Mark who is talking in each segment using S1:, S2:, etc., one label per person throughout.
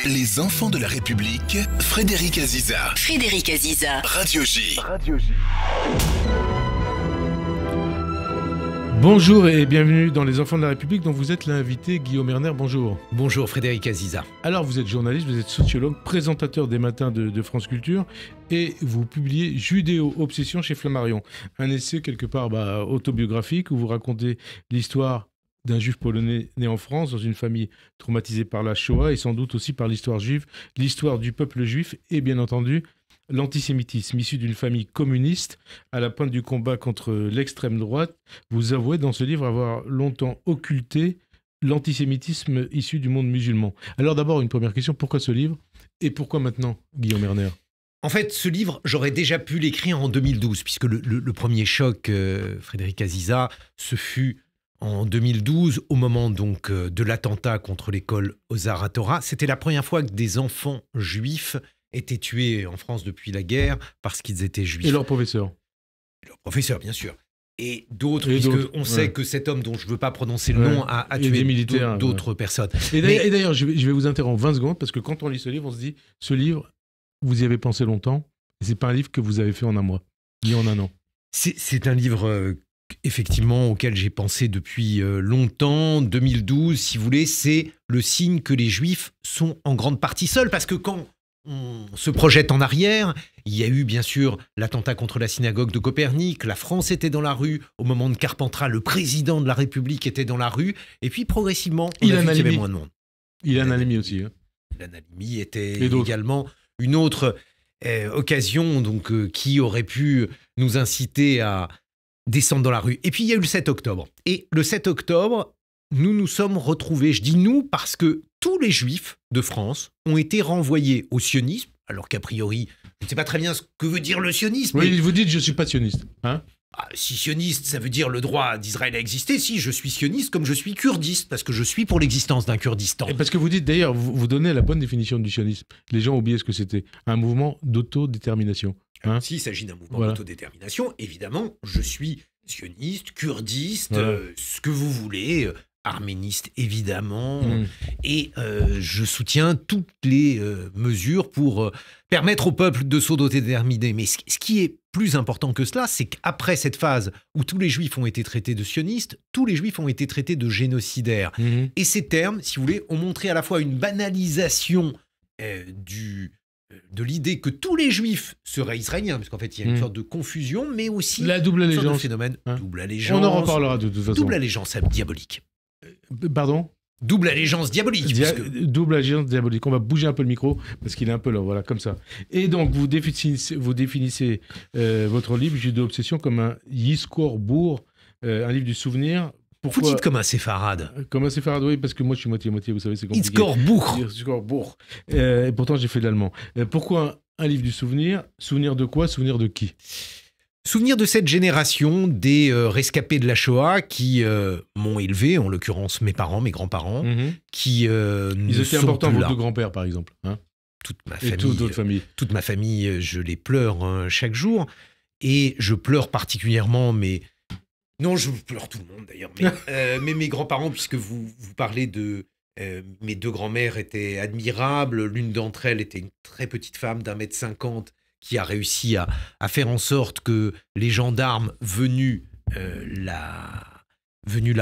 S1: Les enfants de la République, Frédéric Aziza.
S2: Frédéric Aziza.
S1: Radio J.
S3: Bonjour et bienvenue dans Les enfants de la République dont vous êtes l'invité Guillaume Erner, bonjour.
S4: Bonjour Frédéric Aziza.
S3: Alors vous êtes journaliste, vous êtes sociologue, présentateur des matins de France Culture et vous publiez Judéo-Obsession chez Flammarion. Un essai quelque part autobiographique où vous racontez l'histoire d'un juif polonais né en France dans une famille traumatisée par la Shoah et sans doute aussi par l'histoire juive, l'histoire du peuple juif et bien entendu l'antisémitisme. Issu d'une famille communiste à la pointe du combat contre l'extrême droite, vous avouez dans ce livre avoir longtemps occulté l'antisémitisme issu du monde musulman. Alors d'abord une première question, pourquoi ce livre et pourquoi maintenant Guillaume Erner ?
S4: En fait, ce livre, j'aurais déjà pu l'écrire en 2012, puisque le premier choc, Frédéric Aziza, ce fut en 2012, au moment donc de l'attentat contre l'école Ozar HaTorah. C'était la première fois que des enfants juifs étaient tués en France depuis la guerre parce qu'ils étaient juifs.
S3: Et leurs professeurs ?
S4: Leurs professeurs, bien sûr. Et d'autres, puisqu'on sait que cet homme dont je ne veux pas prononcer le nom a tué d'autres personnes.
S3: Et d'ailleurs, je vais vous interrompre 20 secondes, parce que quand on lit ce livre, on se dit, ce livre, vous y avez pensé longtemps, et ce n'est pas un livre que vous avez fait en un mois, ni en un an.
S4: C'est un livre effectivement auquel j'ai pensé depuis longtemps. 2012, si vous voulez, c'est le signe que les Juifs sont en grande partie seuls, parce que quand on se projette en arrière, il y a eu bien sûr l'attentat contre la synagogue de Copernic, la France était dans la rue, au moment de Carpentras, le président de la République était dans la rue, et puis progressivement, on a vu qu'il y avait moins de monde.
S3: Ilan Halimi aussi.
S4: Ilan Halimi était également une autre occasion donc, qui aurait pu nous inciter à descendre dans la rue. Et puis il y a eu le 7 octobre. Et le 7 octobre, nous nous sommes retrouvés, je dis nous, parce que tous les juifs de France ont été renvoyés au sionisme, alors qu'a priori, je ne sais pas très bien ce que veut dire le sionisme.
S3: Oui, vous dites je ne suis pas sioniste. Hein ?
S4: Si sioniste, ça veut dire le droit d'Israël à exister. Si, je suis sioniste comme je suis kurdiste, parce que je suis pour l'existence d'un Kurdistan.
S3: Et parce que vous dites d'ailleurs, vous donnez la bonne définition du sionisme. Les gens ont oublié ce que c'était. Un mouvement d'autodétermination. Hein ?
S4: S'il s'agit d'un mouvement d'autodétermination, évidemment, je suis sioniste, kurdiste, ce que vous voulez, arméniste évidemment, et je soutiens toutes les mesures pour permettre au peuple de s'autodéterminer. Mais ce qui est plus important que cela, c'est qu'après cette phase où tous les juifs ont été traités de sionistes, tous les juifs ont été traités de génocidaires. Et ces termes, si vous voulez, ont montré à la fois une banalisation de l'idée que tous les juifs seraient israéliens, parce qu'en fait il y a une sorte de confusion, mais aussi
S3: la double allégeance,
S4: de phénomène, double allégeance.
S3: On en reparlera de toute façon.
S4: Double allégeance diabolique.
S3: Pardon ?
S4: Double allégeance diabolique.
S3: Double allégeance diabolique. On va bouger un peu le micro parce qu'il est un peu là, voilà, comme ça. Et donc vous définissez votre livre Judéo-Obsession comme un Yizkor-Bour, un livre du souvenir.
S4: Faut titre comme un séfarade.
S3: Comme un séfarade, oui, parce que moi je suis moitié-moitié, vous savez, c'est compliqué.
S4: Yizkor-Bour.
S3: Et pourtant j'ai fait de l'allemand. Pourquoi un livre du souvenir ? Souvenir de quoi ? Souvenir de qui ?
S4: Souvenir de cette génération des rescapés de la Shoah qui m'ont élevé, en l'occurrence mes parents, mes grands-parents, qui
S3: Ils étaient importants, vos deux grands-pères par exemple, hein ?
S4: Toute ma famille, je les pleure chaque jour. Et je pleure particulièrement, mais... Non, je pleure tout le monde d'ailleurs, mais mes grands-parents, puisque vous parlez de... mes deux grands-mères étaient admirables, l'une d'entre elles était une très petite femme d'1,50 m qui a réussi à faire en sorte que les gendarmes venus la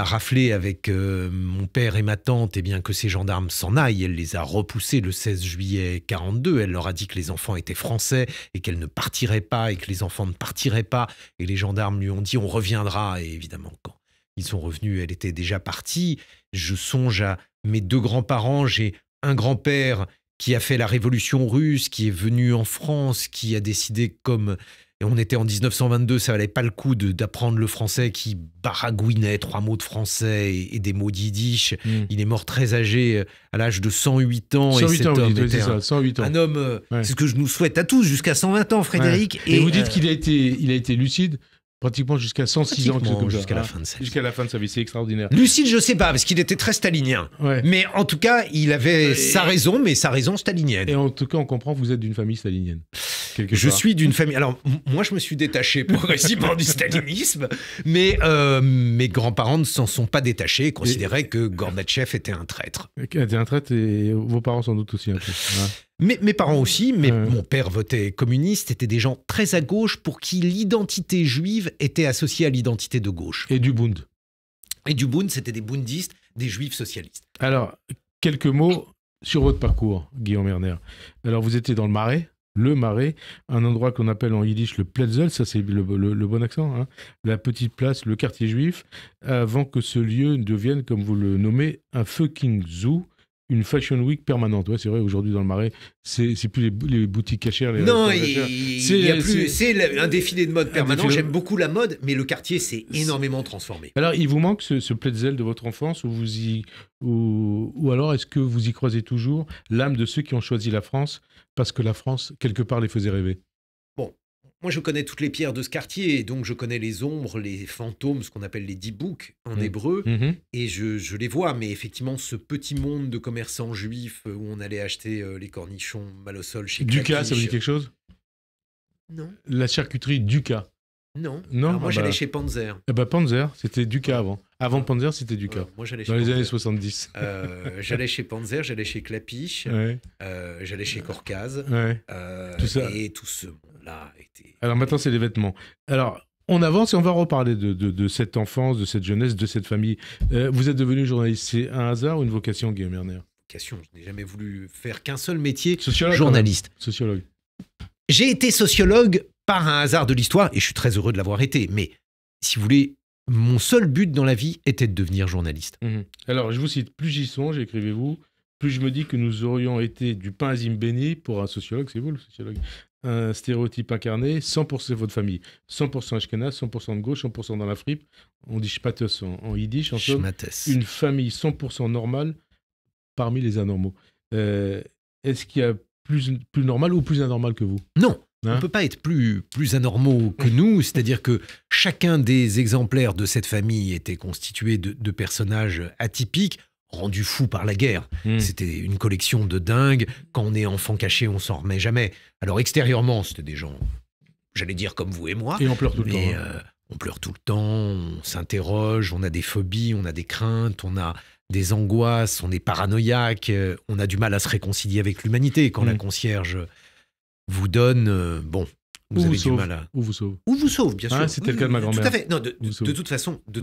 S4: rafler avec mon père et ma tante, et bien que ces gendarmes s'en aillent. Elle les a repoussés le 16 juillet 1942. Elle leur a dit que les enfants étaient français et qu'elle ne partirait pas et que les enfants ne partiraient pas. Et les gendarmes lui ont dit « on reviendra ». Et évidemment, quand ils sont revenus, elle était déjà partie. Je songe à mes deux grands-parents. J'ai un grand-père qui a fait la révolution russe, qui est venu en France, qui a décidé comme... Et on était en 1922, ça valait pas le coup d'apprendre le français, qui baragouinait 3 mots de français et des mots d'yiddish. Il est mort très âgé, à l'âge de 108 ans.
S3: 108 ans, c'est ça, 108 ans.
S4: Un homme, c'est ce que je nous souhaite à tous, jusqu'à 120 ans, Frédéric.
S3: Et vous dites qu'il a été lucide pratiquement jusqu'à 106 ans.
S4: Jusqu'à la fin de sa vie.
S3: Jusqu'à la fin de sa vie, c'est extraordinaire.
S4: Lucide, je sais pas, parce qu'il était très stalinien. Mais en tout cas, il avait sa raison, mais sa raison stalinienne.
S3: Et en tout cas, on comprend que vous êtes d'une famille stalinienne. quelque
S4: Je
S3: part.
S4: suis d'une famille. Alors, moi, je me suis détaché progressivement du stalinisme, mais mes grands-parents ne s'en sont pas détachés et considéraient que Gorbatchev était un traître.
S3: T'es un traître et vos parents sans doute aussi un peu. Hein.
S4: Mes parents aussi, mais
S3: Ouais.
S4: mon père votait communiste, étaient des gens très à gauche pour qui l'identité juive était associée à l'identité de gauche.
S3: Et du Bund.
S4: Et du Bund, c'était des bundistes, des juifs socialistes.
S3: Alors, quelques mots sur votre parcours, Guillaume Erner. Alors, vous étiez dans le Marais, un endroit qu'on appelle en yiddish le Pletzel, ça c'est le bon accent, hein, la petite place, le quartier juif, avant que ce lieu ne devienne, comme vous le nommez, un fucking zoo, une fashion week permanente. Ouais, c'est vrai, aujourd'hui dans le Marais, c'est plus les boutiques cachères.
S4: Non,
S3: restaurants
S4: il y a plus. C'est un défilé de mode permanent.
S3: défilé-
S4: J'aime beaucoup la mode, mais le quartier s'est énormément transformé.
S3: Alors, il vous manque ce Pletzel de votre enfance ou alors est-ce que vous y croisez toujours l'âme de ceux qui ont choisi la France parce que la France, quelque part, les faisait rêver?
S4: Moi, je connais toutes les pierres de ce quartier, donc je connais les ombres, les fantômes, ce qu'on appelle les dibouks en hébreu, et je les vois. Mais effectivement, ce petit monde de commerçants juifs où on allait acheter les cornichons mal au sol chez
S3: Ducas,
S4: Clapiche.
S3: ça vous dit quelque chose?
S4: Non,
S3: La charcuterie Ducas.
S4: non.
S3: Non,
S4: Alors moi,
S3: ah
S4: j'allais
S3: bah.
S4: chez Panzer.
S3: Eh ben, Panzer, c'était Ducas avant. Avant Panzer, c'était Ducas.
S4: Moi, j'allais chez
S3: Dans les
S4: Panzer.
S3: années 70.
S4: J'allais chez Panzer, j'allais chez Clapiche,
S3: Ouais,
S4: j'allais chez Corcaz.
S3: ouais. Tout ça.
S4: Et tout ce monde-là était...
S3: Alors maintenant, c'est les vêtements. Alors, on avance et on va reparler de cette enfance, de cette jeunesse, de cette famille. Vous êtes devenu journaliste. C'est un hasard ou une vocation, Guillaume Erner?
S4: vocation. Je n'ai jamais voulu faire qu'un seul métier,
S3: Sociologue.
S4: journaliste.
S3: quand même. Sociologue.
S4: J'ai été sociologue par un hasard de l'histoire et je suis très heureux de l'avoir été. Mais si vous voulez, mon seul but dans la vie était de devenir journaliste.
S3: Alors, je vous cite, plus j'y songe, écrivez-vous, plus je me dis que nous aurions été du pain azim béni pour un sociologue, c'est vous le sociologue, un stéréotype incarné, 100% votre famille, 100% Ashkenaz, 100% de gauche, 100% dans la fripe, on dit Shpatos en yiddish, en somme,
S4: Schmattes.
S3: une famille 100% normale parmi les anormaux. Est-ce qu'il y a plus normal ou plus anormal que vous?
S4: Non, on
S3: Hein
S4: ne peut pas être plus anormaux que nous, c'est-à-dire que chacun des exemplaires de cette famille était constitué de personnages atypiques, rendus fous par la guerre. C'était une collection de dingues. Quand on est enfant caché, on s'en remet jamais. Alors extérieurement, c'était des gens, j'allais dire comme vous et moi,
S3: Et on pleure tout le
S4: mais
S3: temps. hein.
S4: on pleure tout le temps, on s'interroge, on a des phobies, on a des craintes, on a des angoisses, on est paranoïaque, on a du mal à se réconcilier avec l'humanité. Quand la concierge vous donne, bon, vous
S3: Ou
S4: avez
S3: vous
S4: du
S3: sauve.
S4: mal à...
S3: Ou vous sauve.
S4: Ou vous sauve, bien sûr.
S3: Ah, c'était le cas de ma grand-mère.
S4: Tout à fait. Non, de
S3: Vous sauve.
S4: toute façon,
S3: Ouais.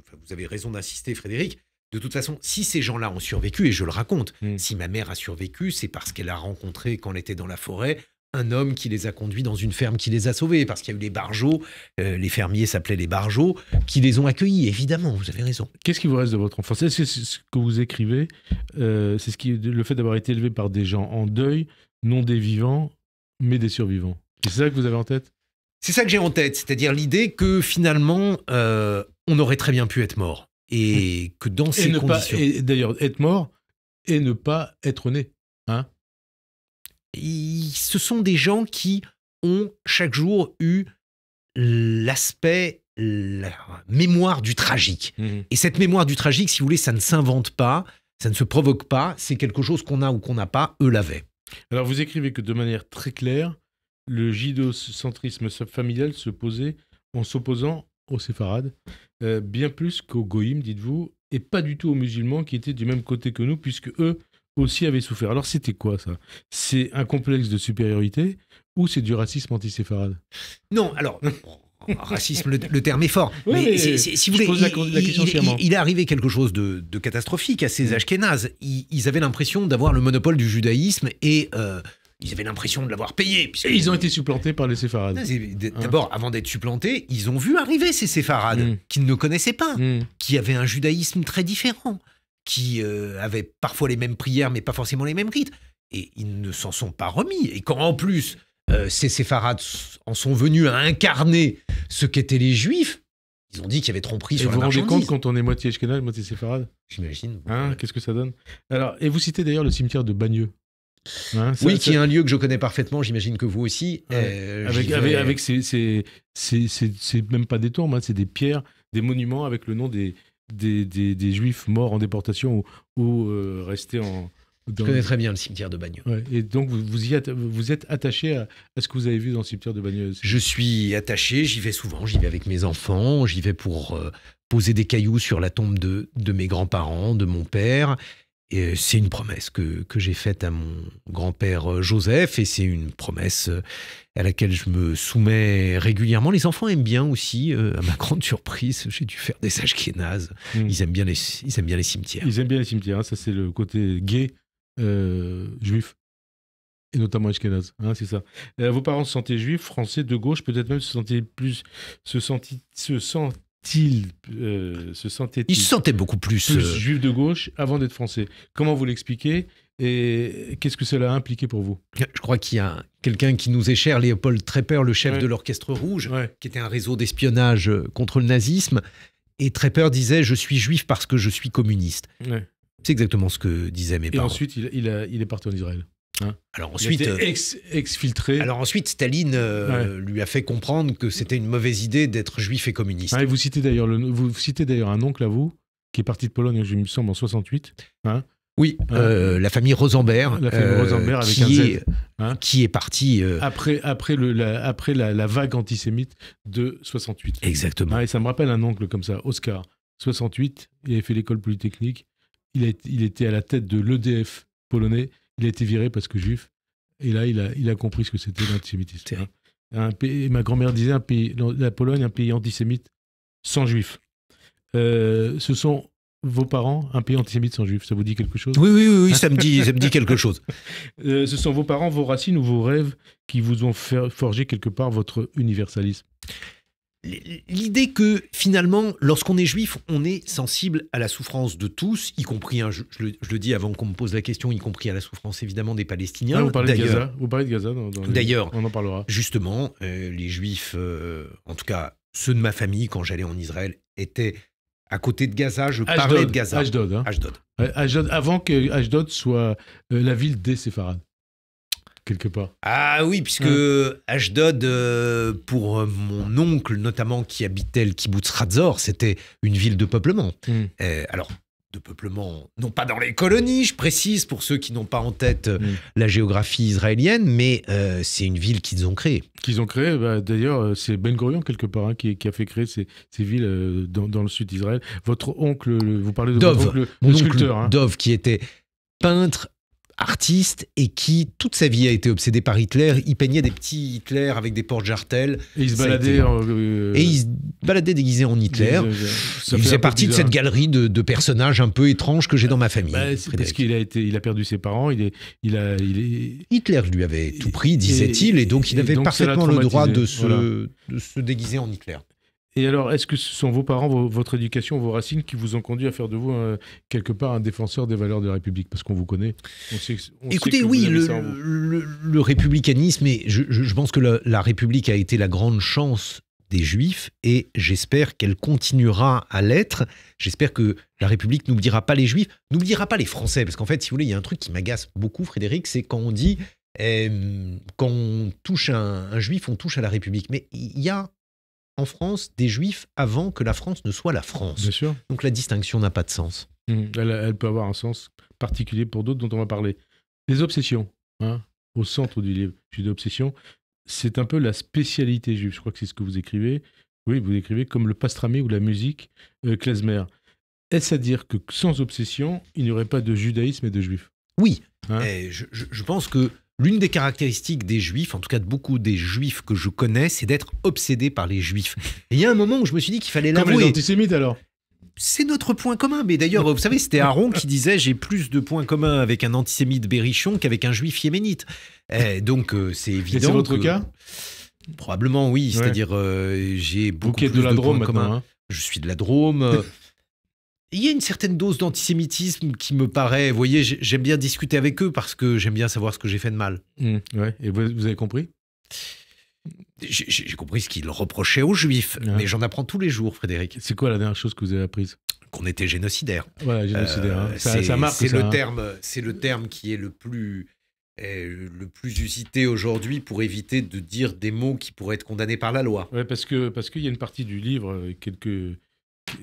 S4: enfin, vous avez raison d'insister, Frédéric. De toute façon, si ces gens-là ont survécu, et je le raconte, si ma mère a survécu, c'est parce qu'elle a rencontré, quand elle était dans la forêt, un homme qui les a conduits dans une ferme qui les a sauvés, parce qu'il y a eu les barjots, les fermiers s'appelaient les barjots, qui les ont accueillis, évidemment, vous avez raison.
S3: Qu'est-ce qui vous reste de votre enfance? Est-ce que c'est ce que vous écrivez, c'est le fait d'avoir été élevé par des gens en deuil, non des vivants, mais des survivants. C'est ça que vous avez en tête?
S4: C'est ça que j'ai en tête, c'est-à-dire l'idée que finalement, on aurait très bien pu être mort. Et que dans ces conditions...
S3: et d'ailleurs, être mort et ne pas être né. Hein?
S4: Ce sont des gens qui ont chaque jour eu l'aspect, la mémoire du tragique. Et cette mémoire du tragique, si vous voulez, ça ne s'invente pas, ça ne se provoque pas, c'est quelque chose qu'on a ou qu'on n'a pas, eux l'avaient.
S3: Alors, vous écrivez que de manière très claire, le judéocentrisme familial se posait en s'opposant aux séfarades, bien plus qu'aux goïms, dites-vous, et pas du tout aux musulmans qui étaient du même côté que nous, puisque eux aussi avaient souffert. Alors, c'était quoi, ça? C'est un complexe de supériorité ou c'est du racisme anti-séfarade?
S4: Non, alors... racisme, le terme est fort.
S3: Oui,
S4: mais
S3: mais
S4: si vous
S3: je
S4: voulez,
S3: pose la question sciemment.
S4: il est arrivé quelque chose de catastrophique à ces Ashkénazes. Ils avaient l'impression d'avoir le monopole du judaïsme et ils avaient l'impression de l'avoir payé.
S3: Et ils ont été supplantés par les séfarades.
S4: D'abord, avant d'être supplantés, ils ont vu arriver ces séfarades qu'ils ne connaissaient pas, qui avaient un judaïsme très différent, qui avaient parfois les mêmes prières, mais pas forcément les mêmes rites. Et ils ne s'en sont pas remis. Et quand en plus, ces séfarades en sont venus à incarner ce qu'étaient les juifs, ils ont dit qu'il y avait tromperie
S3: Et
S4: sur
S3: vous
S4: la
S3: vous rendez
S4: marchandise.
S3: compte quand on est moitié Ashkenaz, moitié séfarade?
S4: J'imagine.
S3: Hein, qu'est-ce que ça donne? Alors, et vous citez d'ailleurs le cimetière de Bagneux. Hein,
S4: Oui, qui est un lieu que je connais parfaitement, j'imagine que vous aussi.
S3: Avec c'est même pas des tombes, hein, c'est des pierres, des monuments avec le nom des juifs morts en déportation ou restés
S4: Je connais très bien le cimetière de Bagneux.
S3: Ouais, et donc, vous êtes attaché à ce que vous avez vu dans le cimetière de Bagneux.
S4: Je suis attaché, j'y vais souvent, j'y vais avec mes enfants, j'y vais pour poser des cailloux sur la tombe de mes grands-parents, de mon père. Et c'est une promesse que j'ai faite à mon grand-père Joseph, et c'est une promesse à laquelle je me soumets régulièrement. Les enfants aiment bien aussi, à ma grande surprise, j'ai dû faire des ashkénazes. Ils aiment bien les cimetières.
S3: Ils aiment bien les cimetières, hein, ça c'est le côté gay juif, et notamment ashkénaze, hein, c'est ça. Vos parents se sentaient juifs, français, de gauche, peut-être même se sentaient-ils
S4: Ils se sentaient beaucoup plus
S3: juifs de gauche avant d'être français. Comment vous l'expliquez et qu'est-ce que cela a impliqué pour vous?
S4: Je crois qu'il y a quelqu'un qui nous est cher, Léopold Trepper, le chef de l'Orchestre Rouge, qui était un réseau d'espionnage contre le nazisme. Et Trepper disait « Je suis juif parce que je suis communiste ». C'est exactement ce que disaient mes parents.
S3: Et ensuite, il est parti en Israël. Hein,
S4: alors ensuite,
S3: il a été exfiltré.
S4: Alors ensuite, Staline lui a fait comprendre que c'était une mauvaise idée d'être juif et communiste.
S3: Et vous citez d'ailleurs un oncle à vous qui est parti de Pologne, je me semble, en 68. Hein,
S4: oui, la famille Rosenberg,
S3: avec
S4: qui est partie
S3: après la vague antisémite de 68.
S4: Exactement.
S3: Et ça me rappelle un oncle comme ça, Oscar, 68. Il avait fait l'école polytechnique. Il était à la tête de l'EDF polonais. Il a été viré parce que juif. Et là, il a compris ce que c'était l'antisémitisme. Hein. Ma grand-mère disait la Pologne, un pays antisémite sans juifs. Ce sont vos parents, un pays antisémite sans juifs. Ça vous dit quelque chose?
S4: Oui, ça me dit quelque chose.
S3: Ce sont vos parents, vos racines ou vos rêves qui vous ont forgé quelque part votre universalisme?
S4: L'idée que finalement, lorsqu'on est juif, on est sensible à la souffrance de tous, y compris, je le dis avant qu'on me pose la question, y compris à la souffrance évidemment des Palestiniens.
S3: Vous parlez de Gaza.
S4: D'ailleurs,
S3: on en parlera.
S4: Justement, les juifs, en tout cas ceux de ma famille, quand j'allais en Israël, étaient à côté de Gaza. Je parlais de Gaza.
S3: Ashdod. Hein. Ashdod, avant que Ashdod soit la ville des séfarades. Quelque part.
S4: Ah oui, puisque Ashdod, pour mon oncle notamment qui habitait le kibbutz Razor, c'était une ville de peuplement. Alors, de peuplement, non pas dans les colonies, je précise, pour ceux qui n'ont pas en tête la géographie israélienne, mais c'est une ville qu'ils ont créée.
S3: D'ailleurs, c'est Ben Gurion, quelque part, qui a fait créer ces villes dans le sud d'Israël. Votre oncle, vous parlez de
S4: Dov,
S3: votre oncle,
S4: mon
S3: le sculpteur.
S4: Oncle Dov, qui était peintre, artiste, et qui toute sa vie a été obsédé par Hitler. Il peignait des petits Hitler avec des porte-jartelles.
S3: Et il se baladait
S4: déguisé en Hitler. Il faisait partie de cette galerie de personnages un peu étranges que j'ai dans ma famille.
S3: Parce qu'il a perdu ses parents.
S4: Hitler lui avait tout pris, disait-il, et donc il avait parfaitement le droit de se déguiser en Hitler.
S3: Et alors, est-ce que ce sont vos parents, votre éducation, vos racines qui vous ont conduit à faire de vous, quelque part, un défenseur des valeurs de la République? Parce qu'on vous connaît.
S4: Écoutez, oui, le républicanisme, et je pense que la République a été la grande chance des Juifs, et j'espère qu'elle continuera à l'être. J'espère que la République n'oubliera pas les Juifs, n'oubliera pas les Français. Parce qu'en fait, si vous voulez, il y a un truc qui m'agace beaucoup, Frédéric, c'est quand on dit quand on touche un Juif, on touche à la République. Mais il y a en France des Juifs avant que la France ne soit la France.
S3: Bien sûr.
S4: Donc la distinction n'a pas de sens.
S3: Elle peut avoir un sens particulier pour d'autres dont on va parler. Les obsessions, au centre du livre, Judéo-obsession, c'est un peu la spécialité juive. Je crois que c'est ce que vous écrivez. Oui, vous écrivez comme le pastrami ou la musique klezmer. Est-ce à dire que sans obsession, il n'y aurait pas de judaïsme et de juifs?
S4: Oui. Je pense que l'une des caractéristiques des Juifs, en tout cas de beaucoup des Juifs que je connais, c'est d'être obsédés par les Juifs. Et il y a un moment où je me suis dit qu'il fallait l'avouer.
S3: Comme les antisémites alors?
S4: C'est notre point commun. Mais d'ailleurs, vous savez, c'était Aaron qui disait « J'ai plus de points communs avec un antisémite berrichon qu'avec un Juif yéménite ». Donc c'est évident.
S3: Et c'est votre cas?
S4: Probablement oui. C'est-à-dire j'ai beaucoup plus de points communs. Je suis de la Drôme. Il y a une certaine dose d'antisémitisme qui me paraît... Vous voyez, j'aime bien discuter avec eux parce que j'aime bien savoir ce que j'ai fait de mal.
S3: Et vous avez compris?
S4: J'ai compris ce qu'ils reprochaient aux Juifs, mais j'en apprends tous les jours, Frédéric.
S3: C'est quoi la dernière chose que vous avez apprise?
S4: Qu'on était génocidaire.
S3: Voilà, génocidaire. Ça marque.
S4: C'est le terme qui est le plus usité aujourd'hui pour éviter de dire des mots qui pourraient être condamnés par la loi.
S3: Ouais, parce qu'il y a une partie du livre,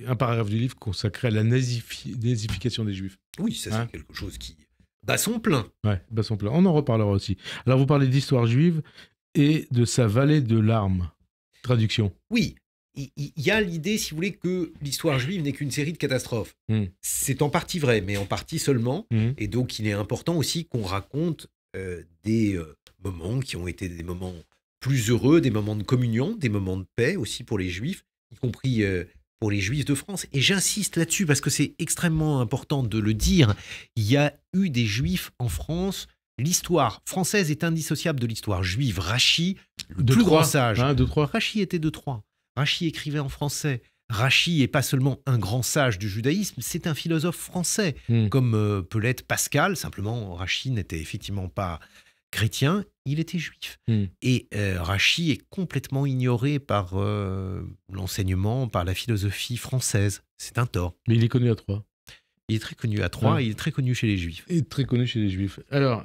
S3: un paragraphe du livre consacré à la nazification des Juifs.
S4: Oui, ça c'est quelque chose qui bat son plein.
S3: Ouais, bah son plein. On en reparlera aussi. Alors, vous parlez d'histoire juive et de sa vallée de larmes. Traduction.
S4: Oui, il y a l'idée, si vous voulez, que l'histoire juive n'est qu'une série de catastrophes. C'est en partie vrai, mais en partie seulement. Et donc, il est important aussi qu'on raconte des moments qui ont été des moments plus heureux, des moments de communion, des moments de paix aussi pour les Juifs, y compris pour les Juifs de France. Et j'insiste là-dessus parce que c'est extrêmement important de le dire. Il y a eu des Juifs en France. L'histoire française est indissociable de l'histoire juive. Rachi, le plus grand sage.
S3: De Troyes.
S4: Rachi était de Troyes. Rachi écrivait en français. Rachi n'est pas seulement un grand sage du judaïsme, c'est un philosophe français, comme peut l'être Pascal. Simplement, Rachi n'était effectivement pas chrétien, il était juif. Et Rachi est complètement ignoré par l'enseignement, par la philosophie française. C'est un tort.
S3: Mais il est connu à Troyes.
S4: Il est très connu à Troyes, il est très connu chez les Juifs.
S3: Et très connu chez les Juifs. Alors,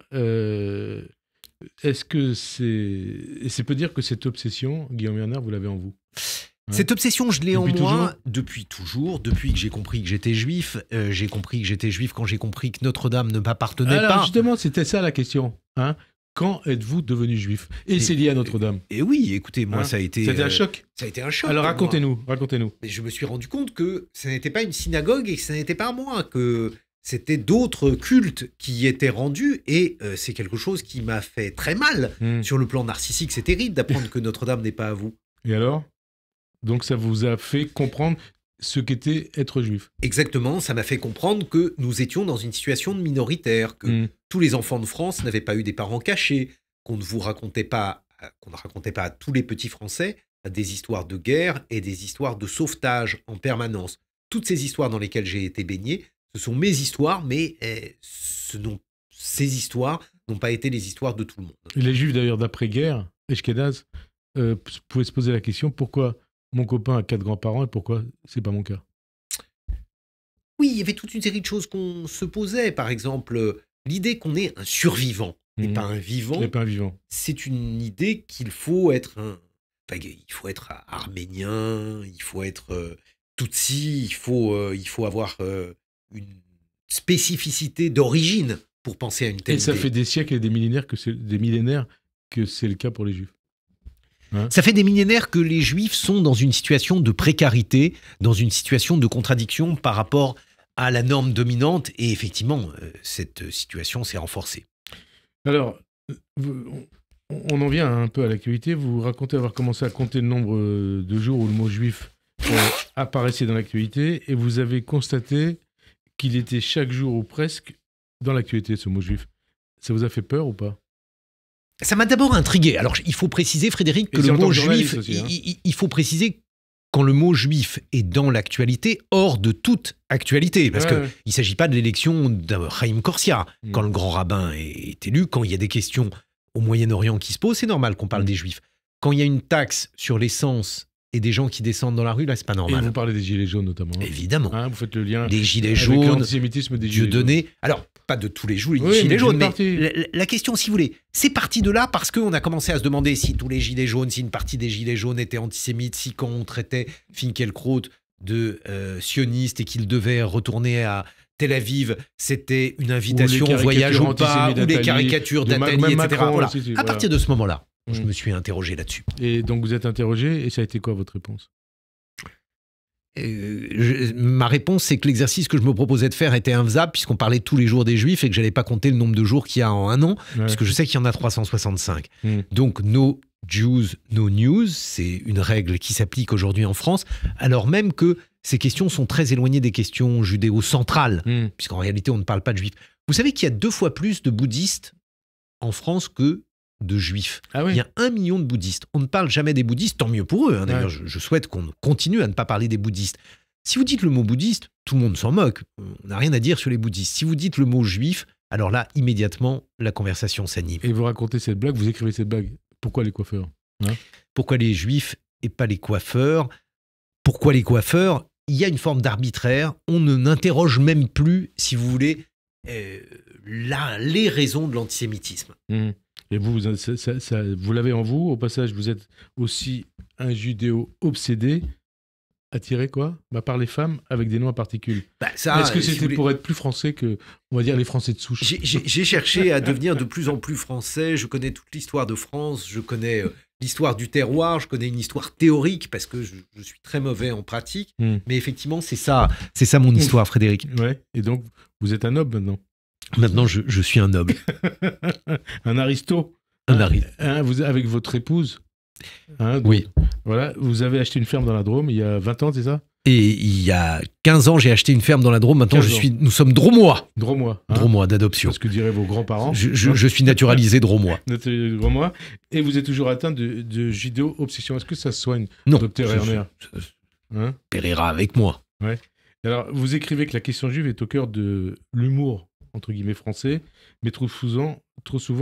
S3: est-ce que c'est peut dire que cette obsession, Guillaume Bernard, vous l'avez en vous?
S4: Cette obsession, je l'ai en
S3: Depuis
S4: moi depuis toujours, depuis que j'ai compris que j'étais juif. J'ai compris que j'étais juif quand j'ai compris que Notre-Dame ne m'appartenait pas.
S3: Alors justement, c'était ça la question. Quand êtes-vous devenu juif? Et c'est lié à Notre-Dame.
S4: Et oui, écoutez, moi ça a été...
S3: C'était un choc.
S4: Ça a été un choc.
S3: Alors racontez-nous.
S4: Mais je me suis rendu compte que ce n'était pas une synagogue et que ce n'était pas moi, que c'était d'autres cultes qui y étaient rendus. Et c'est quelque chose qui m'a fait très mal. Sur le plan narcissique, c'est terrible d'apprendre que Notre-Dame n'est pas à vous.
S3: Et alors? Donc ça vous a fait comprendre ce qu'était être juif.
S4: Exactement, ça m'a fait comprendre que nous étions dans une situation de minoritaire, que tous les enfants de France n'avaient pas eu des parents cachés, qu'on ne racontait pas à tous les petits Français des histoires de guerre et des histoires de sauvetage en permanence. Toutes ces histoires dans lesquelles j'ai été baigné, ce sont mes histoires, mais ces histoires n'ont pas été les histoires de tout le monde.
S3: Et les Juifs d'ailleurs d'après-guerre, Ashkenaz, pouvaient se poser la question, pourquoi mon copain a 4 grands-parents et pourquoi c'est pas mon cas?
S4: Oui, il y avait toute une série de choses qu'on se posait. Par exemple, l'idée qu'on est un survivant et pas un vivant.
S3: Et pas un vivant.
S4: C'est une idée qu'il faut être il faut être arménien, il faut être tutsi, il faut avoir une spécificité d'origine pour penser à une telle idée.
S3: Et ça fait des siècles et des millénaires que c'est le cas pour les Juifs.
S4: Ça fait des millénaires que les Juifs sont dans une situation de précarité, dans une situation de contradiction par rapport à la norme dominante. Et effectivement, cette situation s'est renforcée.
S3: Alors, on en vient un peu à l'actualité. Vous racontez avoir commencé à compter le nombre de jours où le mot juif apparaissait dans l'actualité. Et vous avez constaté qu'il était chaque jour ou presque dans l'actualité, ce mot juif. Ça vous a fait peur ou pas ?
S4: Ça m'a d'abord intrigué. Alors, il faut préciser, Frédéric, que le mot juif,
S3: aussi,
S4: il faut préciser quand le mot juif est dans l'actualité, hors de toute actualité. Parce qu'il ne s'agit pas de l'élection d'Haïm Korsia. Quand le grand rabbin est élu, quand il y a des questions au Moyen-Orient qui se posent, c'est normal qu'on parle des juifs. Quand il y a une taxe sur l'essence et des gens qui descendent dans la rue, là, c'est pas normal.
S3: Et vous parlez des gilets jaunes notamment.
S4: Évidemment.
S3: Vous faites le lien
S4: des gilets
S3: avec
S4: jaunes,
S3: l'antisémitisme des gilets jaunes.
S4: Alors, pas de tous les gilets jaunes, mais la question, si vous voulez, c'est parti de là parce qu'on a commencé à se demander si tous les gilets jaunes, si une partie des gilets jaunes étaient antisémites, si quand on traitait Finkielkraut de sioniste et qu'il devait retourner à Tel Aviv, c'était une invitation au voyage ou pas, ou les caricatures d'Attali, etc. Voilà. À partir de ce moment-là, je me suis interrogé là-dessus.
S3: Et donc vous êtes interrogé, et ça a été quoi votre réponse ?
S4: Ma réponse, c'est que l'exercice que je me proposais de faire était infaisable puisqu'on parlait tous les jours des Juifs et que je n'allais pas compter le nombre de jours qu'il y a en un an, puisque je sais qu'il y en a 365. Donc, no Jews, no news, c'est une règle qui s'applique aujourd'hui en France, alors même que ces questions sont très éloignées des questions judéo-centrales, puisqu'en réalité, on ne parle pas de Juifs. Vous savez qu'il y a 2 fois plus de bouddhistes en France que de juifs. Il y a 1 million de bouddhistes. On ne parle jamais des bouddhistes, tant mieux pour eux. D'ailleurs, je souhaite qu'on continue à ne pas parler des bouddhistes. Si vous dites le mot bouddhiste, tout le monde s'en moque. On n'a rien à dire sur les bouddhistes. Si vous dites le mot juif, alors là, immédiatement, la conversation s'anime.
S3: Et vous racontez cette blague, vous écrivez cette blague. Pourquoi les coiffeurs ?
S4: Pourquoi les juifs et pas les coiffeurs ? Pourquoi les coiffeurs ? Il y a une forme d'arbitraire. On n'interroge même plus, si vous voulez, les raisons de l'antisémitisme.
S3: Et vous l'avez en vous. Au passage, vous êtes aussi un judéo obsédé. attiré quoi par les femmes avec des noms à particules.
S4: Ça,
S3: est-ce que
S4: si
S3: c'était
S4: vous voulez,
S3: pour être plus français que, on va dire, les Français de souche?
S4: j'ai cherché à devenir de plus en plus français. Je connais toute l'histoire de France, je connais l'histoire du terroir, je connais une histoire théorique parce que je suis très mauvais en pratique. Mais effectivement, c'est ça mon histoire, Frédéric.
S3: Ouais. Et donc, vous êtes un noble maintenant.
S4: Maintenant, je suis un noble.
S3: Un aristo. Vous, avec votre épouse. Donc,
S4: Oui.
S3: Voilà, vous avez acheté une ferme dans la Drôme il y a 20 ans, c'est ça?
S4: Et il y a 15 ans, j'ai acheté une ferme dans la Drôme. Maintenant, nous sommes Dromois.
S3: Dromois.
S4: Dromois d'adoption.
S3: C'est ce que diraient vos grands-parents.
S4: Je suis naturalisé Dromois.
S3: Dromois. Et vous êtes toujours atteint de judéo-obsession. Est-ce que ça se soigne,
S4: Non.
S3: docteur Erner?
S4: Périra avec moi.
S3: Ouais. Alors, vous écrivez que la question juive est au cœur de l'humour, entre guillemets, français, mais trop souvent,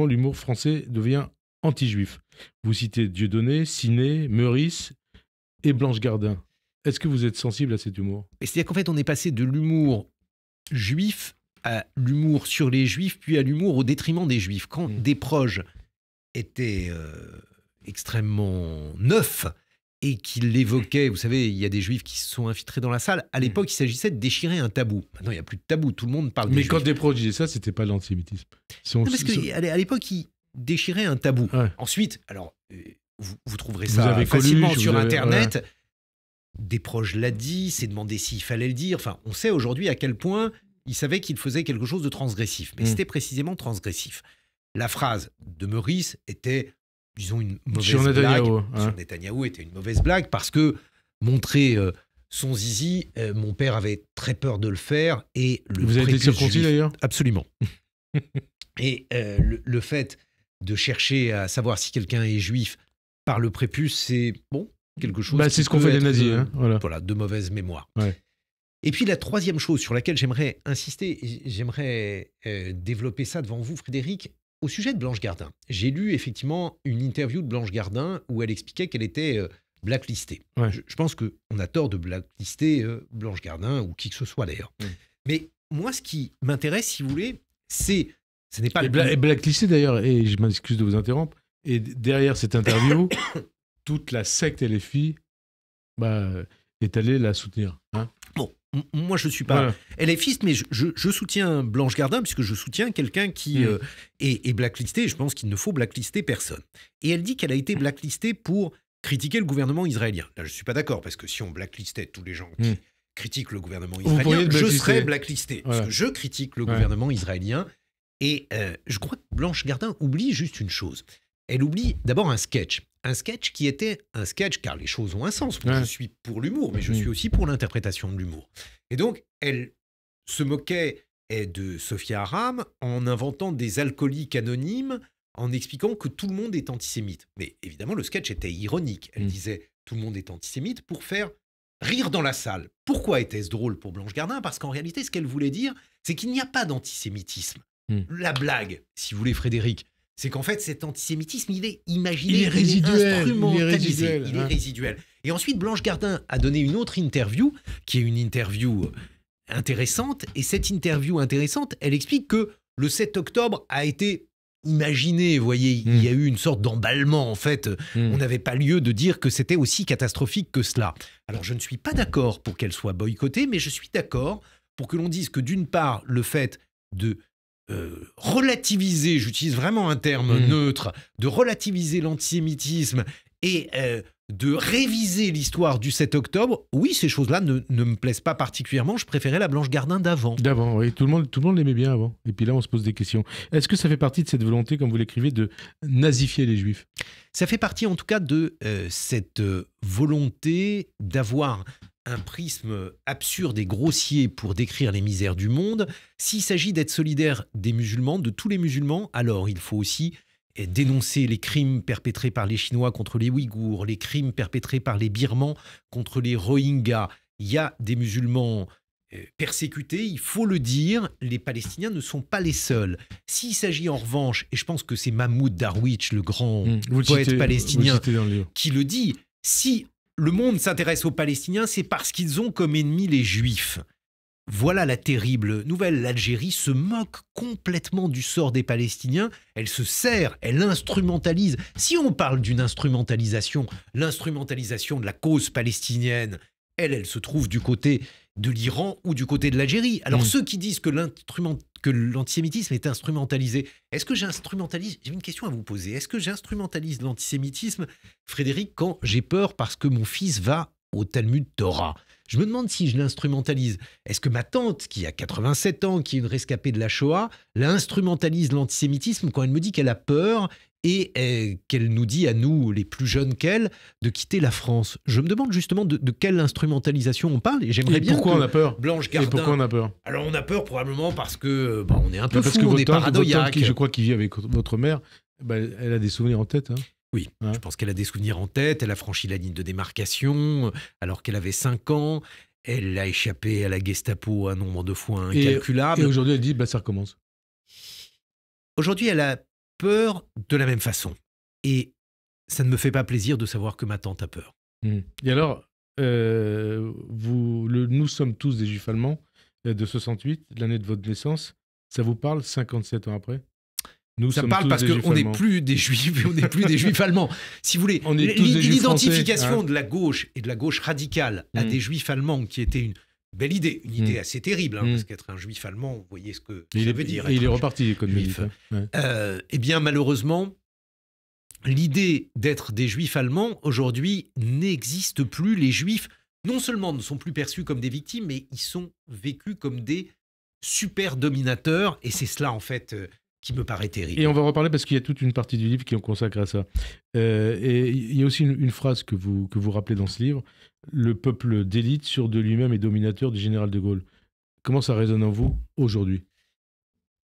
S3: l'humour français devient anti-juif. Vous citez Dieudonné, Ciné, Meurice et Blanche Gardin. Est-ce que vous êtes sensible à cet humour?
S4: C'est-à-dire qu'en fait, on est passé de l'humour juif à l'humour sur les juifs, puis à l'humour au détriment des juifs. Quand Desproges était extrêmement neuf et qu'il l'évoquait, vous savez, il y a des juifs qui se sont infiltrés dans la salle. À l'époque, il s'agissait de déchirer un tabou. Maintenant, il n'y a plus de tabou, tout le monde parle des
S3: Mais
S4: juifs.
S3: quand Desproges disait ça, c'était pas de l'antisémitisme.
S4: Parce qu'à l'époque, il déchirait un tabou.
S3: Ouais.
S4: Ensuite, alors, vous trouverez ça
S3: avez
S4: facilement
S3: Coluche,
S4: sur Internet.
S3: Ouais.
S4: Desproges l'a dit, s'est demandé s'il fallait le dire. Enfin, on sait aujourd'hui à quel point il savait qu'il faisait quelque chose de transgressif. Mais c'était précisément transgressif. La phrase de Meurice était, disons, une mauvaise blague. Sur Netanyahou était une mauvaise blague parce que montrer son zizi, mon père avait très peur de le faire. Et
S3: vous avez été circoncis d'ailleurs?
S4: Absolument. Et le fait de chercher à savoir si quelqu'un est juif par le prépuce, c'est bon, quelque chose.
S3: C'est ce qu'ont fait les nazis.
S4: Voilà, de mauvaise mémoire.
S3: Ouais.
S4: Et puis la troisième chose sur laquelle j'aimerais insister, j'aimerais développer ça devant vous, Frédéric, au sujet de Blanche Gardin. J'ai lu effectivement une interview de Blanche Gardin où elle expliquait qu'elle était blacklistée. Ouais. Je pense qu'on a tort de blacklister Blanche Gardin ou qui que ce soit d'ailleurs. Mais moi, ce qui m'intéresse, si vous voulez, ce n'est pas...
S3: Et blacklisté d'ailleurs, et je m'excuse de vous interrompre, et derrière cette interview, toute la secte et les filles est allée la soutenir.
S4: Bon, moi je ne suis pas LFiste, mais je soutiens Blanche Gardin puisque je soutiens quelqu'un qui est blacklisté. Je pense qu'il ne faut blacklister personne. Et elle dit qu'elle a été blacklistée pour critiquer le gouvernement israélien. Là, je ne suis pas d'accord parce que si on blacklistait tous les gens qui critiquent le gouvernement israélien, je serais blacklisté parce que je critique le gouvernement israélien. Et je crois que Blanche Gardin oublie juste une chose. Elle oublie d'abord un sketch. Un sketch qui était un sketch, car les choses ont un sens. Moi, je suis pour l'humour, mais je suis aussi pour l'interprétation de l'humour. Et donc, elle se moquait de Sophia Aram en inventant des alcooliques anonymes, en expliquant que tout le monde est antisémite. Mais évidemment, le sketch était ironique. Elle disait « tout le monde est antisémite » pour faire rire dans la salle. Pourquoi était-ce drôle pour Blanche Gardin? Parce qu'en réalité, ce qu'elle voulait dire, c'est qu'il n'y a pas d'antisémitisme. La blague, si vous voulez, Frédéric, c'est qu'en fait, cet antisémitisme, il est imaginé,
S3: il est
S4: instrumentalisé, il est résiduel. Et ensuite, Blanche Gardin a donné une autre interview, qui est une interview intéressante. Et cette interview intéressante, elle explique que le 7 octobre a été imaginé. Vous voyez, il y a eu une sorte d'emballement. En fait, on n'avait pas lieu de dire que c'était aussi catastrophique que cela. Alors, je ne suis pas d'accord pour qu'elle soit boycottée, mais je suis d'accord pour que l'on dise que d'une part, le fait de relativiser, j'utilise vraiment un terme neutre, de relativiser l'antisémitisme et de réviser l'histoire du 7 octobre, oui, ces choses-là ne me plaisent pas particulièrement. Je préférais la Blanche Gardin d'avant.
S3: D'avant, oui. Tout le monde l'aimait bien avant. Et puis là, on se pose des questions. Est-ce que ça fait partie de cette volonté, comme vous l'écrivez, de nazifier les Juifs?
S4: Ça fait partie en tout cas de cette volonté d'avoir un prisme absurde et grossier pour décrire les misères du monde. S'il s'agit d'être solidaire des musulmans, de tous les musulmans, alors il faut aussi dénoncer les crimes perpétrés par les Chinois contre les Ouïghours, les crimes perpétrés par les Birmans contre les Rohingyas. Il y a des musulmans persécutés, il faut le dire, les Palestiniens ne sont pas les seuls. S'il s'agit en revanche, et je pense que c'est Mahmoud Darwich, le grand poète palestinien, qui le dit, si le monde s'intéresse aux Palestiniens, c'est parce qu'ils ont comme ennemis les Juifs. Voilà la terrible nouvelle. L'Algérie se moque complètement du sort des Palestiniens. Elle se sert, elle instrumentalise. Si on parle d'une instrumentalisation, l'instrumentalisation de la cause palestinienne elle se trouve du côté de l'Iran ou du côté de l'Algérie. Alors ceux qui disent que l'antisémitisme est instrumentalisé, est-ce que j'instrumentalise? J'ai une question à vous poser. Est-ce que j'instrumentalise l'antisémitisme, Frédéric, quand j'ai peur parce que mon fils va au Talmud Torah? Je me demande si je l'instrumentalise. Est-ce que ma tante, qui a 87 ans, qui est une rescapée de la Shoah, l'instrumentalise l'antisémitisme quand elle me dit qu'elle a peur et qu'elle nous dit à nous, les plus jeunes qu'elle, de quitter la France? Je me demande justement de quelle instrumentalisation on parle, et j'aimerais bien
S3: pourquoi
S4: que
S3: on a peur
S4: Blanche Gardin...
S3: Et pourquoi on a peur?
S4: Alors on a peur probablement parce que on est un peu
S3: parce
S4: fou,
S3: que
S4: on est
S3: votre tante,
S4: paranoïaque.
S3: qui, je crois, qui vit avec votre mère, elle a des souvenirs en tête. Hein.
S4: Oui, je pense qu'elle a des souvenirs en tête. Elle a franchi la ligne de démarcation alors qu'elle avait 5 ans. Elle a échappé à la Gestapo un nombre de fois incalculable.
S3: Et aujourd'hui, elle dit ça recommence.
S4: Aujourd'hui, elle a peur de la même façon. Et ça ne me fait pas plaisir de savoir que ma tante a peur.
S3: Et alors, nous sommes tous des Juifs allemands de 68, l'année de votre naissance. Ça vous parle 57 ans après?
S4: Ça parle parce qu'on n'est plus des Juifs, on n'est plus des Juifs allemands. Si vous voulez, l'identification de la gauche et de la gauche radicale à des Juifs allemands, qui était une belle idée, une idée assez terrible, parce qu'être un Juif allemand, vous voyez ce que ça veut dire.
S3: Il est reparti, comme juif.
S4: Eh bien, malheureusement, l'idée d'être des Juifs allemands, aujourd'hui, n'existe plus. Les Juifs, non seulement ne sont plus perçus comme des victimes, mais ils sont vécus comme des super dominateurs, et c'est cela, en fait... qui me paraît terrible.
S3: Et on va en reparler parce qu'il y a toute une partie du livre qui est consacrée à ça. Et il y a aussi une phrase que vous rappelez dans ce livre, le peuple d'élite, sûr de lui-même et dominateur du général de Gaulle. Comment ça résonne en vous aujourd'hui?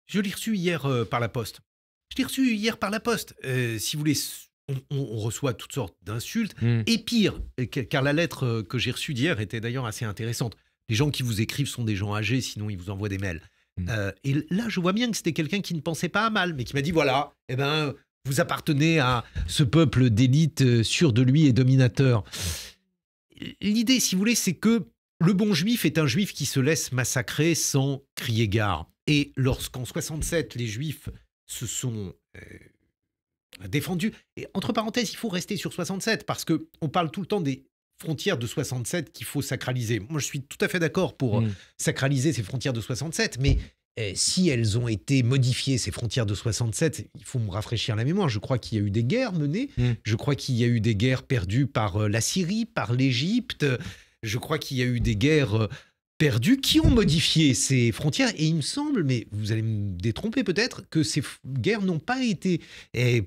S4: Je l'ai reçu hier par la poste. Si vous voulez, on reçoit toutes sortes d'insultes. Et pire, car la lettre que j'ai reçue d'hier était d'ailleurs assez intéressante. Les gens qui vous écrivent sont des gens âgés, sinon ils vous envoient des mails. Et là, je vois bien que c'était quelqu'un qui ne pensait pas à mal, mais qui m'a dit, voilà, vous appartenez à ce peuple d'élite sûr de lui et dominateur. L'idée, si vous voulez, c'est que le bon juif est un juif qui se laisse massacrer sans crier gare. Et lorsqu'en 67, les juifs se sont défendus, et entre parenthèses, il faut rester sur 67, parce qu'on parle tout le temps des frontières de 67 qu'il faut sacraliser. Moi, je suis tout à fait d'accord pour sacraliser ces frontières de 67, mais si elles ont été modifiées, ces frontières de 67, il faut me rafraîchir la mémoire. Je crois qu'il y a eu des guerres menées, je crois qu'il y a eu des guerres perdues par la Syrie, par l'Égypte, je crois qu'il y a eu des guerres perdues qui ont modifié ces frontières, et il me semble, mais vous allez me détromper peut-être, que ces guerres n'ont pas été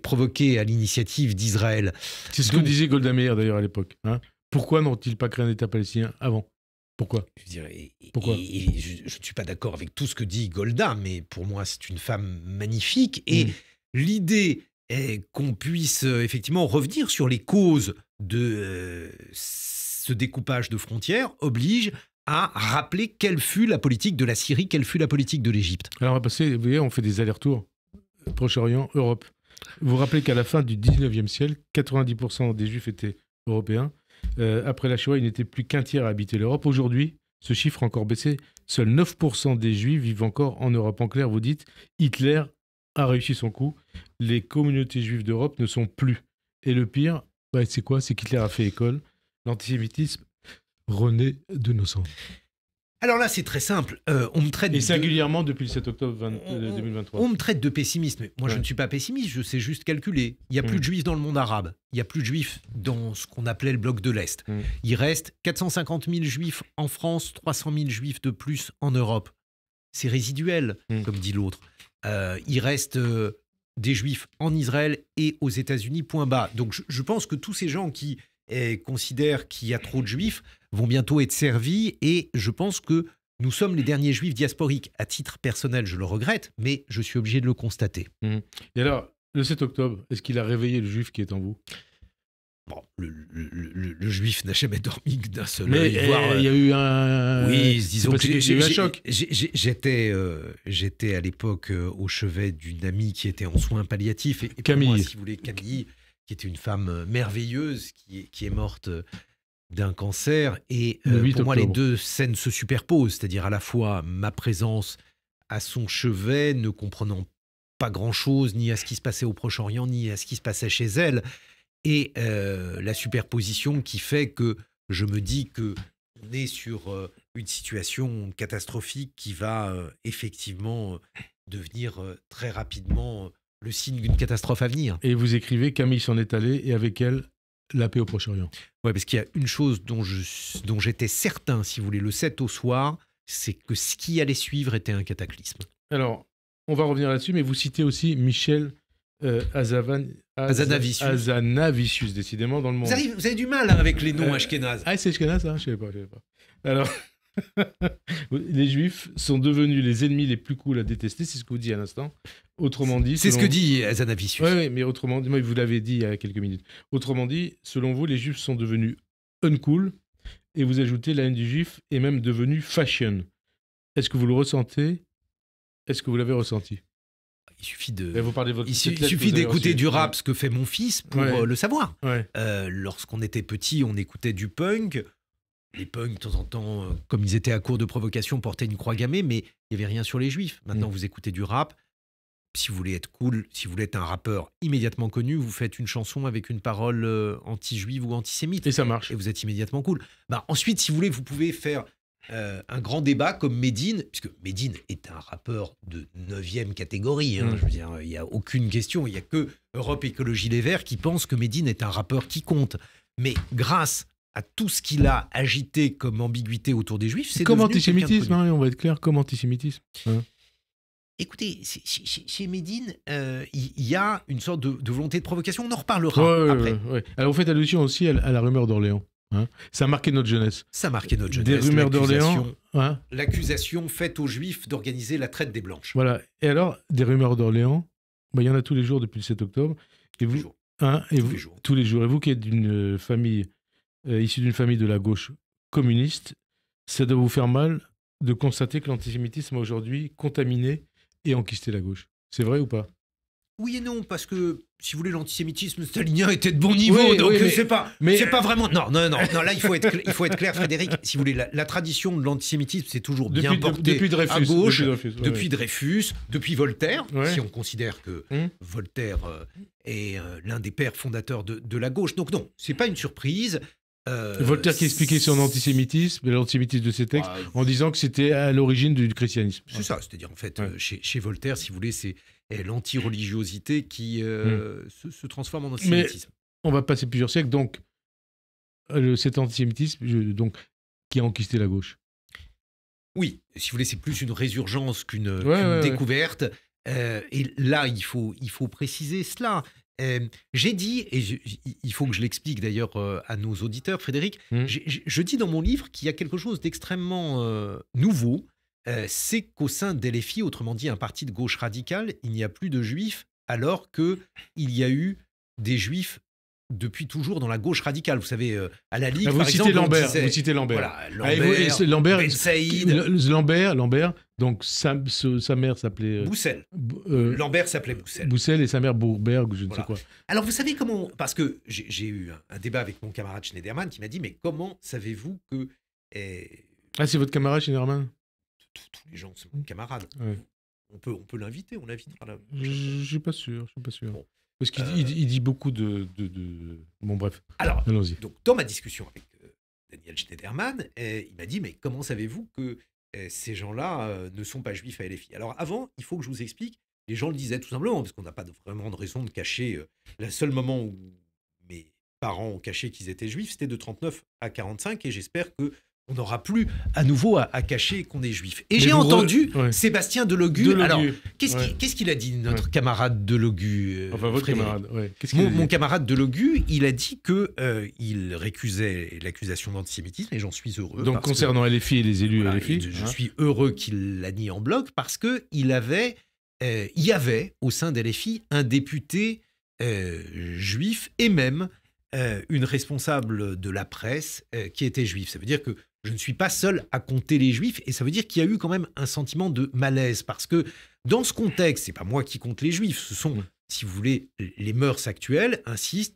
S4: provoquées à l'initiative d'Israël.
S3: C'est ce que disait Golda Meir d'ailleurs à l'époque, hein. Pourquoi n'ont-ils pas créé un État palestinien avant? Pourquoi?
S4: Pourquoi? Je ne suis pas d'accord avec tout ce que dit Golda, mais pour moi, c'est une femme magnifique. Et l'idée est qu'on puisse effectivement revenir sur les causes de ce découpage de frontières oblige à rappeler quelle fut la politique de la Syrie, quelle fut la politique de l'Égypte.
S3: Alors on va passer, vous voyez, on fait des allers-retours. Proche-Orient, Europe. Vous vous rappelez qu'à la fin du 19e siècle, 90% des Juifs étaient européens. Après la Shoah, il n'était plus qu'un tiers à habiter l'Europe. Aujourd'hui, ce chiffre a encore baissé. Seuls 9% des Juifs vivent encore en Europe. En clair, vous dites, Hitler a réussi son coup. Les communautés juives d'Europe ne sont plus. Et le pire, c'est quoi? C'est qu'Hitler a fait école. L'antisémitisme renaît de nos cendres.
S4: Alors là, c'est très simple. On me traite
S3: singulièrement depuis le 7 octobre 2023.
S4: On me traite de pessimiste. Mais moi, je ne suis pas pessimiste, je sais juste calculer. Il n'y a plus de juifs dans le monde arabe. Il n'y a plus de juifs dans ce qu'on appelait le bloc de l'Est. Il reste 450 000 juifs en France, 300 000 juifs de plus en Europe. C'est résiduel, comme dit l'autre. Il reste des juifs en Israël et aux États-Unis, point bas. Donc je pense que tous ces gens qui considèrent qu'il y a trop de juifs vont bientôt être servis, et je pense que nous sommes les derniers juifs diasporiques. À titre personnel, je le regrette, mais je suis obligé de le constater.
S3: Et alors, le 7 octobre, est-ce qu'il a réveillé le juif qui est en vous?
S4: Bon, le juif n'a jamais dormi que d'un seul
S3: œil. Mais il y a eu un...
S4: Oui, disons que
S3: j'ai eu un choc.
S4: J'étais à l'époque au chevet d'une amie qui était en soins palliatifs. Et
S3: Camille.
S4: Moi, si vous voulez, Camille, qui était une femme merveilleuse, qui est morte d'un cancer. Et pour moi, les deux scènes se superposent. C'est-à-dire à la fois ma présence à son chevet, ne comprenant pas grand-chose, ni à ce qui se passait au Proche-Orient, ni à ce qui se passait chez elle. Et la superposition qui fait que je me dis que on est sur une situation catastrophique qui va effectivement devenir très rapidement le signe d'une catastrophe à venir.
S3: Et vous écrivez, Camille s'en est allée, et avec elle, la paix au Proche-Orient.
S4: Ouais, parce qu'il y a une chose dont j'étais certain, si vous voulez, le 7 au soir, c'est que ce qui allait suivre était un cataclysme.
S3: Alors, on va revenir là-dessus, mais vous citez aussi Michel Hazanavicius, décidément, dans le monde.
S4: Vous avez du mal avec les noms ashkénazes.
S3: Ah, c'est ashkénaze, ça ? Je ne savais pas. Alors, les Juifs sont devenus les ennemis les plus cools à détester, c'est ce que vous dites à l'instant. Autrement dit...
S4: C'est ce que dit Hazanavicius.
S3: Oui, mais autrement dit, moi, vous l'avez dit il y a quelques minutes. Autrement dit, selon vous, les Juifs sont devenus uncool, et vous ajoutez la haine du Juif est même devenue fashion. Est-ce que vous le ressentez ? Est-ce que vous l'avez ressenti ?
S4: Il suffit de.
S3: Il
S4: suffit d'écouter du rap, ce que fait mon fils, pour le savoir.
S3: Ouais.
S4: Lorsqu'on était petit, on écoutait du punk. Les punks, de temps en temps, comme ils étaient à court de provocation, portaient une croix gammée, mais il n'y avait rien sur les juifs. Maintenant, vous écoutez du rap. Si vous voulez être cool, si vous voulez être un rappeur immédiatement connu, vous faites une chanson avec une parole anti-juive ou antisémite.
S3: Et ça marche.
S4: Et vous êtes immédiatement cool. Ensuite, si vous voulez, vous pouvez faire un grand débat comme Medine, puisque Medine est un rappeur de 9e catégorie. Je veux dire, il n'y a aucune question. Il n'y a que Europe Écologie Les Verts qui pense que Medine est un rappeur qui compte. Mais grâce à tout ce qu'il a agité comme ambiguïté autour des Juifs, c'est
S3: comme
S4: devenu
S3: antisémitisme, on va être clair, comme antisémitisme.
S4: Écoutez, chez Medine, il y a une sorte de volonté de provocation. On en reparlera après.
S3: Ouais. Alors, vous faites allusion aussi à la rumeur d'Orléans. Ça a marqué notre jeunesse.
S4: Ça a marqué notre jeunesse.
S3: Des rumeurs d'Orléans.
S4: L'accusation faite aux Juifs d'organiser la traite des Blanches.
S3: Voilà. Et alors, des rumeurs d'Orléans, il y en a tous les jours depuis le 7 octobre. Et vous, tous les jours. Et vous qui êtes d'une famille, issue d'une famille de la gauche communiste, ça doit vous faire mal de constater que l'antisémitisme a aujourd'hui contaminé et enquisté la gauche. C'est vrai ou pas ?
S4: Oui et non, parce que, si vous voulez, l'antisémitisme stalinien était de bon niveau, donc c'est pas vraiment... Non, là, il faut être clair, Frédéric. Si vous voulez, la tradition de l'antisémitisme, c'est toujours bien portée
S3: depuis Dreyfus,
S4: à gauche,
S3: depuis
S4: Dreyfus, depuis Voltaire, si on considère que Voltaire est l'un des pères fondateurs de la gauche. Donc non, c'est pas une surprise.
S3: Voltaire qui expliquait son antisémitisme, l'antisémitisme de ses textes, en disant que c'était à l'origine du christianisme.
S4: C'est ça, c'est-à-dire en fait, chez Voltaire, si vous voulez, c'est l'anti-religiosité qui se transforme en antisémitisme.
S3: Mais on va passer plusieurs siècles, donc cet antisémitisme qui a enquisté la gauche.
S4: Oui, si vous voulez, c'est plus une résurgence qu'une découverte. Et là, il faut préciser cela. J'ai dit, et il faut que je l'explique d'ailleurs à nos auditeurs, Frédéric, je dis dans mon livre qu'il y a quelque chose d'extrêmement nouveau, c'est qu'au sein d'LFI, autrement dit un parti de gauche radicale, il n'y a plus de juifs, alors qu'il y a eu des juifs depuis toujours dans la gauche radicale. Vous savez, à la Ligue, par exemple,
S3: vous citez Lambert.
S4: Voilà,
S3: Lambert,
S4: Ben Saïd.
S3: Lambert, donc sa mère s'appelait...
S4: Boussel. Lambert s'appelait Boussel.
S3: Boussel et sa mère Bourberg, ou je ne sais quoi.
S4: Alors, vous savez comment... Parce que j'ai eu un débat avec mon camarade Schneiderman qui m'a dit, mais comment savez-vous que...
S3: Ah, c'est votre camarade Schneiderman ?
S4: Tous les gens, c'est mon camarade.
S3: Ouais.
S4: On peut l'inviter, on l'invitera là.
S3: Je suis pas sûr. Bon. Parce qu'il dit beaucoup de... Bon, bref.
S4: Alors,
S3: allons-y.
S4: Donc, dans ma discussion avec Daniel Schneiderman, il m'a dit, mais comment savez-vous que ces gens-là ne sont pas juifs à LFI ? Alors, avant, il faut que je vous explique. Les gens le disaient tout simplement, parce qu'on n'a pas vraiment de raison de cacher. Le seul moment où mes parents ont caché qu'ils étaient juifs, c'était de 39 à 45, et j'espère que on n'aura plus à nouveau à cacher qu'on est juif. Et j'ai entendu Sébastien Delogu. Alors, qu'est-ce qu'il a dit, notre camarade Delogu
S3: Enfin, votre camarade,
S4: mon camarade Delogu, il a dit qu'il récusait l'accusation d'antisémitisme, et j'en suis heureux.
S3: Donc, concernant LFI et les élus LFI.
S4: Je suis heureux qu'il l'a mis en bloc, parce qu'il y avait, au sein d'LFI, un député juif, et même une responsable de la presse qui était juive. Ça veut dire que je ne suis pas seul à compter les juifs, et ça veut dire qu'il y a eu quand même un sentiment de malaise, parce que dans ce contexte, c'est pas moi qui compte les juifs, ce sont, si vous voulez, les mœurs actuelles insistent,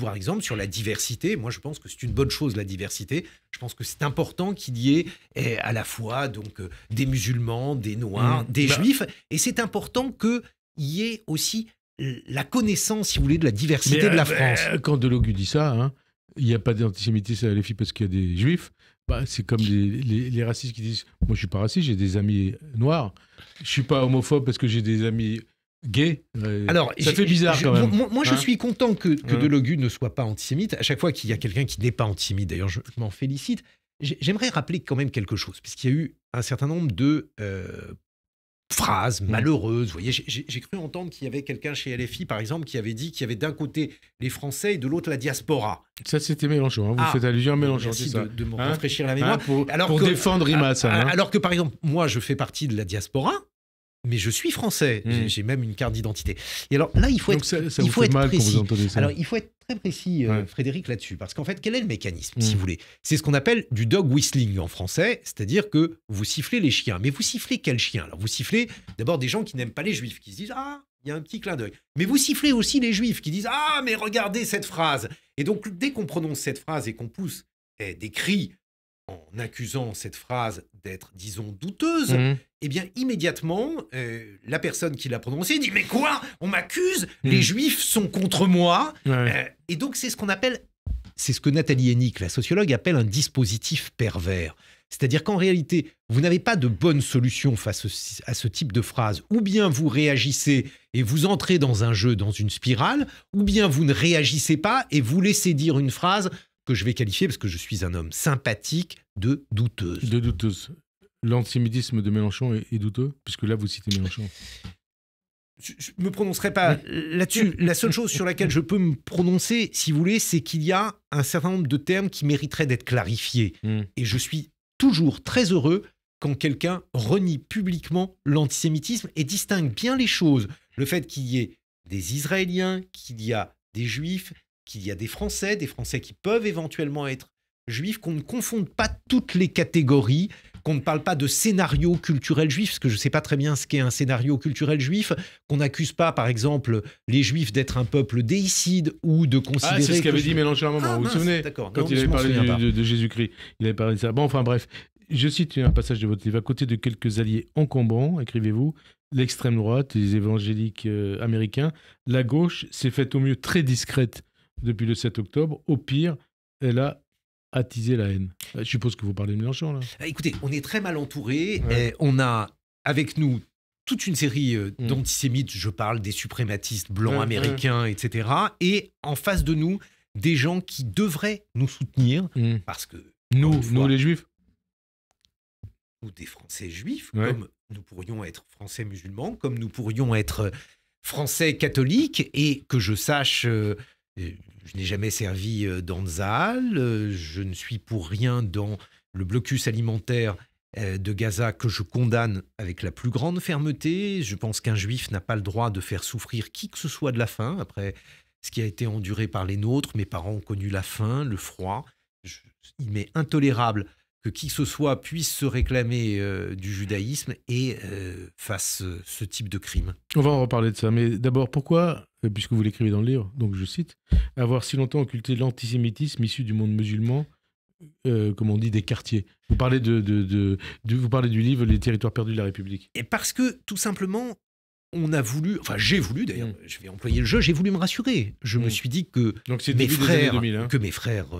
S4: par exemple, sur la diversité. Moi, je pense que c'est une bonne chose, la diversité. Je pense que c'est important qu'il y ait à la fois donc, des musulmans, des noirs, des juifs, et c'est important qu'il y ait aussi la connaissance, si vous voulez, de la diversité de la France.
S3: Quand Delogu dit ça, il n'y a pas d'antisémitisme à LFI parce qu'il y a des juifs. Bah, c'est comme les racistes qui disent « Moi, je suis pas raciste, j'ai des amis noirs. Je suis pas homophobe parce que j'ai des amis gays. »
S4: Alors,
S3: ça fait bizarre quand même.
S4: Moi, je
S3: Hein?
S4: suis content que Delogu ne soit pas antisémite. À chaque fois qu'il y a quelqu'un qui n'est pas antisémite, d'ailleurs, je m'en félicite. J'aimerais rappeler quand même quelque chose, puisqu'il y a eu un certain nombre de phrases malheureuses. Vous voyez, j'ai cru entendre qu'il y avait quelqu'un chez LFI, par exemple, qui avait dit qu'il y avait d'un côté les Français et de l'autre la diaspora.
S3: Ça, c'était Mélenchon. Vous faites allusion à Mélenchon, c'est
S4: Merci
S3: ça.
S4: de me rafraîchir la mémoire.
S3: Pour défendre Rimas.
S4: Alors que, par exemple, moi, je fais partie de la diaspora, mais je suis français. J'ai même une carte d'identité. Et alors là, il faut
S3: Donc
S4: être,
S3: ça
S4: il
S3: vous
S4: faut
S3: fait
S4: être
S3: mal
S4: précis.
S3: quand vous entendez ça.
S4: Alors, il faut être très précis, Frédéric, là-dessus. Parce qu'en fait, quel est le mécanisme, si
S3: Mm.
S4: vous voulez? C'est ce qu'on appelle du dog whistling en français, c'est-à-dire que vous sifflez les chiens. Mais vous sifflez quel chien? Alors, vous sifflez d'abord des gens qui n'aiment pas les juifs, qui se disent « Ah, il y a un petit clin d'œil ». Mais vous sifflez aussi les juifs qui disent « Ah, mais regardez cette phrase ». Et donc, dès qu'on prononce cette phrase et qu'on pousse des cris en accusant cette phrase d'être, disons, douteuse, eh bien, immédiatement, la personne qui l'a prononcée dit « Mais quoi? On m'accuse? Les Juifs sont contre moi ?» Et donc, c'est ce qu'on appelle, c'est ce que Nathalie Hennig, la sociologue, appelle un dispositif pervers. C'est-à-dire qu'en réalité, vous n'avez pas de bonne solution face à ce type de phrase. Ou bien vous réagissez et vous entrez dans un jeu, dans une spirale, ou bien vous ne réagissez pas et vous laissez dire une phrase que je vais qualifier, parce que je suis un homme sympathique, de douteuse.
S3: De douteuse. L'antisémitisme de Mélenchon est douteux, puisque là, vous citez Mélenchon.
S4: Je ne me prononcerai pas là-dessus. La seule chose sur laquelle je peux me prononcer, si vous voulez, c'est qu'il y a un certain nombre de termes qui mériteraient d'être clarifiés. Et je suis toujours très heureux quand quelqu'un renie publiquement l'antisémitisme et distingue bien les choses. Le fait qu'il y ait des Israéliens, qu'il y a des Juifs, qu'il y a des Français qui peuvent éventuellement être juifs, qu'on ne confonde pas toutes les catégories, qu'on ne parle pas de scénario culturel juif, parce que je ne sais pas très bien ce qu'est un scénario culturel juif, qu'on n'accuse pas, par exemple, les juifs d'être un peuple déicide ou de considérer...
S3: Ah, c'est ce qu'avait dit Mélenchon à un moment, vous vous souvenez? Quand il avait parlé de Jésus-Christ, il avait parlé de ça. Bon, enfin bref, je cite un passage de votre livre. À côté de quelques alliés encombrants, écrivez-vous, l'extrême droite, les évangéliques américains, la gauche s'est faite au mieux très discrète depuis le 7 octobre. Au pire, elle a attisé la haine. Je suppose que vous parlez de Mélenchon, là.
S4: Écoutez, on est très mal entouré. On a avec nous toute une série d'antisémites. Je parle des suprématistes blancs américains, etc. Et en face de nous, des gens qui devraient nous soutenir parce que...
S3: Nous les juifs,
S4: nous, des Français juifs, comme nous pourrions être Français musulmans, comme nous pourrions être Français catholiques, et que je sache... je n'ai jamais servi dans Tzahal, je ne suis pour rien dans le blocus alimentaire de Gaza que je condamne avec la plus grande fermeté. Je pense qu'un juif n'a pas le droit de faire souffrir qui que ce soit de la faim. Après ce qui a été enduré par les nôtres, mes parents ont connu la faim, le froid. Il m'est intolérable que qui que ce soit puisse se réclamer du judaïsme et fasse ce type de crime.
S3: On va en reparler de ça, mais d'abord, pourquoi, puisque vous l'écrivez dans le livre, donc je cite, avoir si longtemps occulté l'antisémitisme issu du monde musulman, comme on dit, des quartiers? Vous parlez, vous parlez du livre « Les territoires perdus de la République ».
S4: Et parce que, tout simplement, on a voulu, enfin j'ai voulu d'ailleurs, je vais employer le jeu, j'ai voulu me rassurer. Je me suis dit que mes frères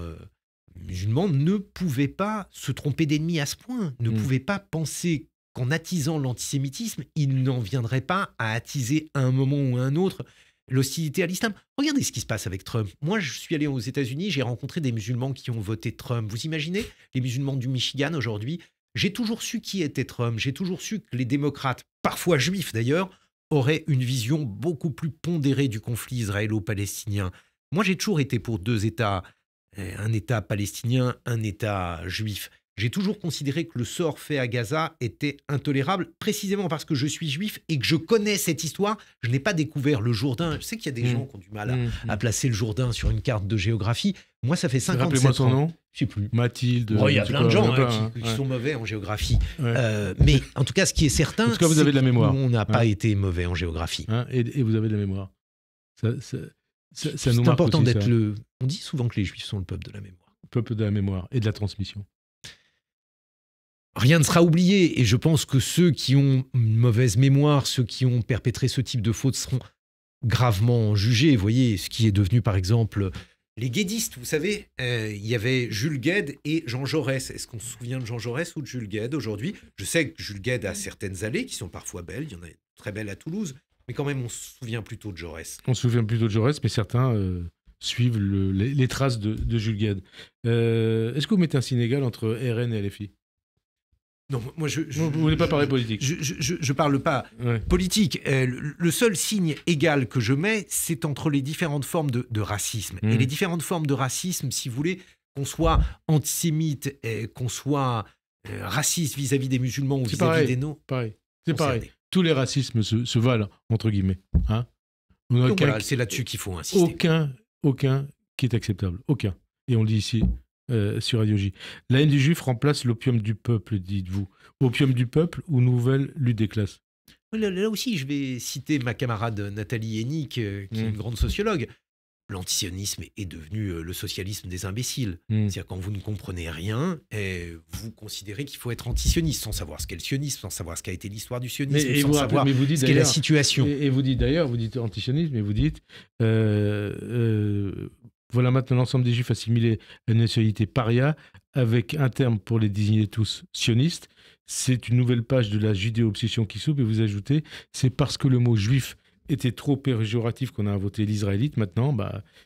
S4: musulmans ne pouvaient pas se tromper d'ennemis à ce point, ne pouvaient pas penser qu'en attisant l'antisémitisme, ils n'en viendraient pas à attiser à un moment ou à un autre l'hostilité à l'islam. Regardez ce qui se passe avec Trump. Moi, je suis allé aux États-Unis, j'ai rencontré des musulmans qui ont voté Trump. Vous imaginez les musulmans du Michigan aujourd'hui? J'ai toujours su qui était Trump. J'ai toujours su que les démocrates, parfois juifs d'ailleurs, auraient une vision beaucoup plus pondérée du conflit israélo-palestinien. Moi, j'ai toujours été pour deux États, un État palestinien, un État juif. J'ai toujours considéré que le sort fait à Gaza était intolérable, précisément parce que je suis juif et que je connais cette histoire. Je n'ai pas découvert le Jourdain. Je sais qu'il y a des gens qui ont du mal à placer le Jourdain sur une carte de géographie. Moi, ça fait 57 ans.
S3: Rappelez-moi son nom.
S4: Je sais plus.
S3: Mathilde.
S4: Il y a plein de gens qui sont mauvais en géographie. Mais en tout cas, ce qui est certain,
S3: en tout cas, vous avez de la mémoire.
S4: On n'a pas été mauvais en géographie.
S3: Et vous avez de la mémoire.
S4: C'est important d'être le... On dit souvent que les Juifs sont le peuple de la mémoire.
S3: Le peuple de la mémoire et de la transmission.
S4: Rien ne sera oublié, et je pense que ceux qui ont une mauvaise mémoire, ceux qui ont perpétré ce type de fautes seront gravement jugés. Vous voyez, ce qui est devenu par exemple les guédistes, vous savez, il y avait Jules Guesde et Jean Jaurès. Est-ce qu'on se souvient de Jean Jaurès ou de Jules Guesde aujourd'hui? Je sais que Jules Guesde a certaines allées qui sont parfois belles. Il y en a une très belle à Toulouse. Mais quand même, on se souvient plutôt de Jaurès.
S3: On se souvient plutôt de Jaurès, mais certains suivent les traces de Jules Guesde. Est-ce que vous mettez un signe égal entre RN et LFI?
S4: Non, moi,
S3: vous voulez pas parler politique?
S4: Je parle pas politique. Le seul signe égal que je mets, c'est entre les différentes formes de racisme. Et les différentes formes de racisme, si vous voulez, qu'on soit antisémite, qu'on soit raciste vis-à-vis des musulmans ou vis-à-vis des non.
S3: Pareil. C'est pareil. Tous les racismes se valent, entre guillemets. Hein.
S4: Donc voilà, c'est là-dessus qu'il faut insister.
S3: Aucun qui est acceptable. Aucun. Et on le dit ici. Sur Radio J. La haine du juif remplace l'opium du peuple, dites-vous. Opium du peuple ou nouvelle lutte des classes?
S4: Là aussi, je vais citer ma camarade Nathalie Hennig, qui est une grande sociologue. L'antisionisme est devenu le socialisme des imbéciles. C'est-à-dire quand vous ne comprenez rien, vous considérez qu'il faut être antisioniste, sans savoir ce qu'est le sionisme, sans savoir ce qu'a été l'histoire du sionisme, sans savoir ce qu'est la situation.
S3: Et vous dites d'ailleurs, vous dites antisionisme, mais vous dites... voilà maintenant l'ensemble des juifs assimilés à une nationalité paria, avec un terme pour les désigner tous, sionistes. C'est une nouvelle page de la judéo-obsession qui s'ouvre, et vous ajoutez, c'est parce que le mot juif était trop péjoratif qu'on a inventé l'israélite. Maintenant,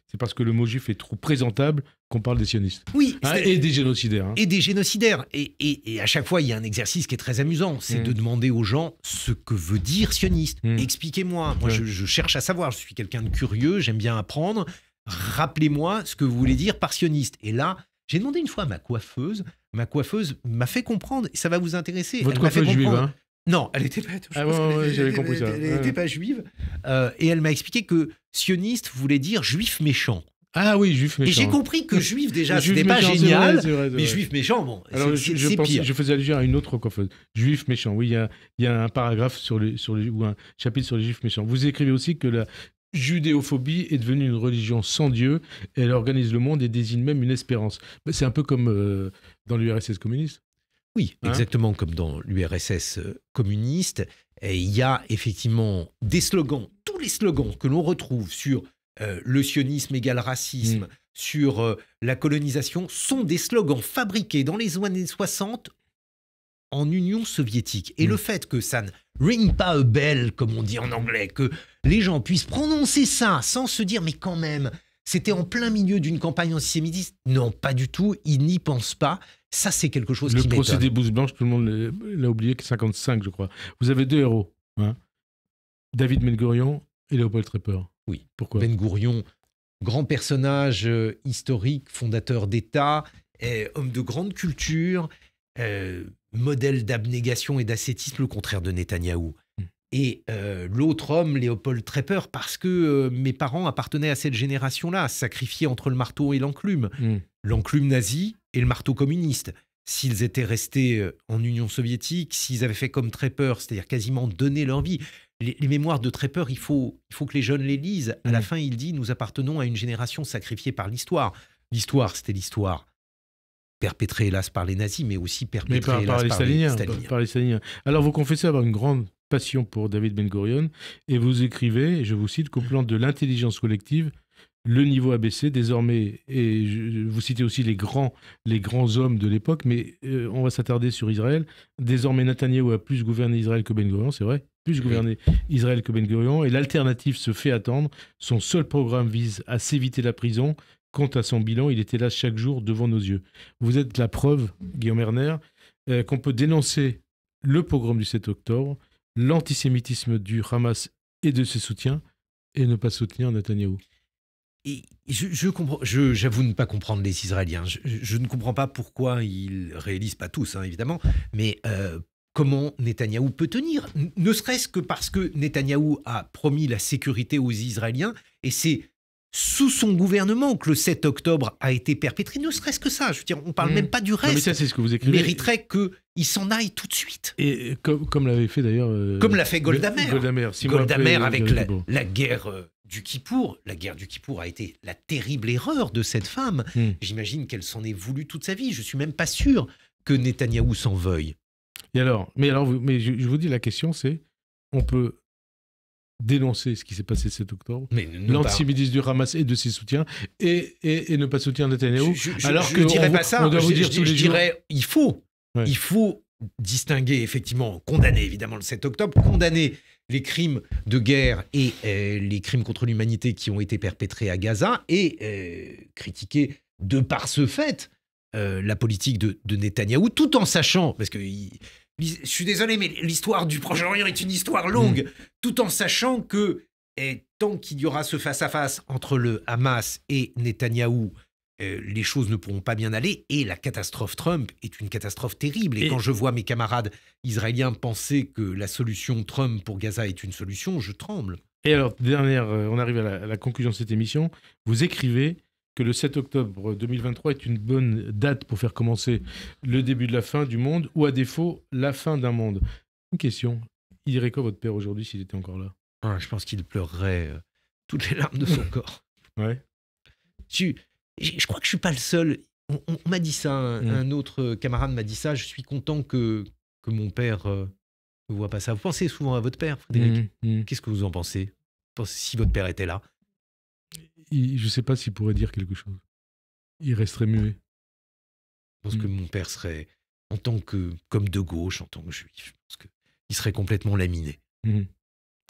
S3: c'est parce que le mot juif est trop présentable qu'on parle des sionistes.
S4: Oui.
S3: Et des génocidaires. Hein.
S4: Et des génocidaires. Et à chaque fois, il y a un exercice qui est très amusant, c'est de demander aux gens ce que veut dire sioniste. Expliquez-moi. Moi, je cherche à savoir. Je suis quelqu'un de curieux, j'aime bien apprendre. Rappelez-moi ce que vous voulez dire par sioniste. Et là, j'ai demandé une fois à ma coiffeuse m'a fait comprendre, et ça va vous intéresser.
S3: Votre coiffeuse juive, hein?
S4: Non, elle n'était pas.
S3: J'avais compris ça.
S4: Elle n'était pas juive. Et elle m'a expliqué que sioniste voulait dire juif méchant.
S3: Ah oui, juif méchant.
S4: Et j'ai compris que juif, déjà, c'était pas génial, mais juif méchant, bon, c'est pire.
S3: Je faisais allusion à une autre coiffeuse. Juif méchant, oui, il y a un paragraphe ou un chapitre sur les juifs méchants. Vous écrivez aussi que la judéophobie est devenue une religion sans Dieu. Elle organise le monde et désigne même une espérance. C'est un peu comme dans l'URSS communiste.
S4: Oui, exactement comme dans l'URSS communiste. Et il y a effectivement des slogans, tous les slogans que l'on retrouve sur le sionisme égale racisme, sur la colonisation, sont des slogans fabriqués dans les années 60 en Union soviétique. Et le fait que ça ne ring pas a bell, comme on dit en anglais, que les gens puissent prononcer ça sans se dire, mais quand même, c'était en plein milieu d'une campagne antisémitiste. Non, pas du tout, ils n'y pensent pas. Ça, c'est quelque chose qui m'étonne.
S3: Le procédé Blouse Blanche, tout le monde l'a oublié, que 55, je crois. Vous avez deux héros, hein, David Ben Gourion et Léopold Trepper.
S4: Oui.
S3: Pourquoi?
S4: Ben Gourion, grand personnage historique, fondateur d'État, homme de grande culture, modèle d'abnégation et d'ascétisme, le contraire de Netanyahou. Et l'autre homme, Léopold Trepper, parce que mes parents appartenaient à cette génération-là, sacrifiés entre le marteau et l'enclume. L'enclume nazi et le marteau communiste. S'ils étaient restés en Union soviétique, s'ils avaient fait comme Trepper, c'est-à-dire quasiment donné leur vie. Les mémoires de Trepper, il faut que les jeunes les lisent. À la fin, il dit « Nous appartenons à une génération sacrifiée par l'histoire ». L'histoire, c'était l'histoire perpétrée, hélas, par les nazis, mais aussi perpétrée, hélas, par les staliniens.
S3: Alors, vous confessez avoir une grande passion pour David Ben Gourion, et vous écrivez, et je vous cite, qu'au plan de l'intelligence collective, le niveau a baissé désormais, et vous citez aussi les grands hommes de l'époque, mais on va s'attarder sur Israël. Désormais, Netanyahou a plus gouverné Israël que Ben Gourion, c'est vrai, plus gouverné Israël que Ben Gourion, et l'alternative se fait attendre. Son seul programme vise à s'éviter la prison. Quant à son bilan, il était là chaque jour devant nos yeux. Vous êtes la preuve, Guillaume Erner, qu'on peut dénoncer le pogrom du 7 octobre, l'antisémitisme du Hamas et de ses soutiens, et ne pas soutenir Netanyahou.
S4: Et j'avoue ne pas comprendre les Israéliens. Je ne comprends pas pourquoi ils réalisent, pas tous évidemment, mais comment Netanyahou peut tenir. Ne serait-ce que parce que Netanyahou a promis la sécurité aux Israéliens, et c'est sous son gouvernement que le 7 octobre a été perpétré. Ne serait-ce que ça. Je veux dire, on ne parle même pas du reste.
S3: Non, mais ça, c'est ce que vous écrivez.
S4: Mériterait qu'il s'en aille tout de suite.
S3: Et comme l'avait fait d'ailleurs...
S4: comme l'a fait Golda Meir. Golda Meir avec la guerre du Kippour. La guerre du Kippour a été la terrible erreur de cette femme. J'imagine qu'elle s'en est voulu toute sa vie. Je ne suis même pas sûr que Netanyahou s'en veuille.
S3: Mais je vous dis, la question, c'est, on peut dénoncer ce qui s'est passé le 7 octobre,
S4: Mais
S3: l'antisémitisme du Hamas et de ses soutiens, et ne pas soutenir Netanyahou.
S4: Je ne dirais pas ça.
S3: On doit vous dire tous les jours.
S4: Il faut distinguer, effectivement, condamner évidemment le 7 octobre, condamner les crimes de guerre et les crimes contre l'humanité qui ont été perpétrés à Gaza et critiquer de par ce fait la politique de Netanyahou, tout en sachant, parce que je suis désolé, mais l'histoire du Proche-Orient est une histoire longue, tout en sachant que tant qu'il y aura ce face-à-face entre le Hamas et Netanyahou, les choses ne pourront pas bien aller, et la catastrophe Trump est une catastrophe terrible. Et quand je vois mes camarades israéliens penser que la solution Trump pour Gaza est une solution, je tremble.
S3: Et alors, on arrive à la conclusion de cette émission. Vous écrivez que le 7 octobre 2023 est une bonne date pour faire commencer le début de la fin du monde, ou à défaut, la fin d'un monde. Une question, il dirait quoi votre père aujourd'hui s'il était encore là?
S4: Je pense qu'il pleurerait toutes les larmes de son corps.
S3: Ouais.
S4: Je crois que je suis pas le seul. On m'a dit ça, un autre camarade m'a dit ça. Je suis content que mon père ne voit pas ça. Vous pensez souvent à votre père, Frédéric? Qu'est-ce que vous en pensez? Si votre père était là?
S3: Je ne sais pas s'il pourrait dire quelque chose. Il resterait muet.
S4: Je pense que mon père serait, comme de gauche, en tant que juif, je pense qu'il serait complètement laminé.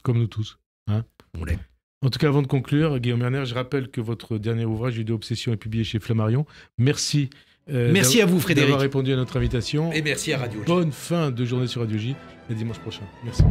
S3: Comme nous tous. Hein,
S4: on l'est.
S3: En tout cas, avant de conclure, Guillaume Erner, je rappelle que votre dernier ouvrage, Judéo Obsession, est publié chez Flammarion. Merci.
S4: Merci à vous, Frédéric.
S3: D'avoir répondu à notre invitation.
S4: Et merci à Radio J.
S3: Bonne fin de journée sur Radio J. Et dimanche prochain. Merci.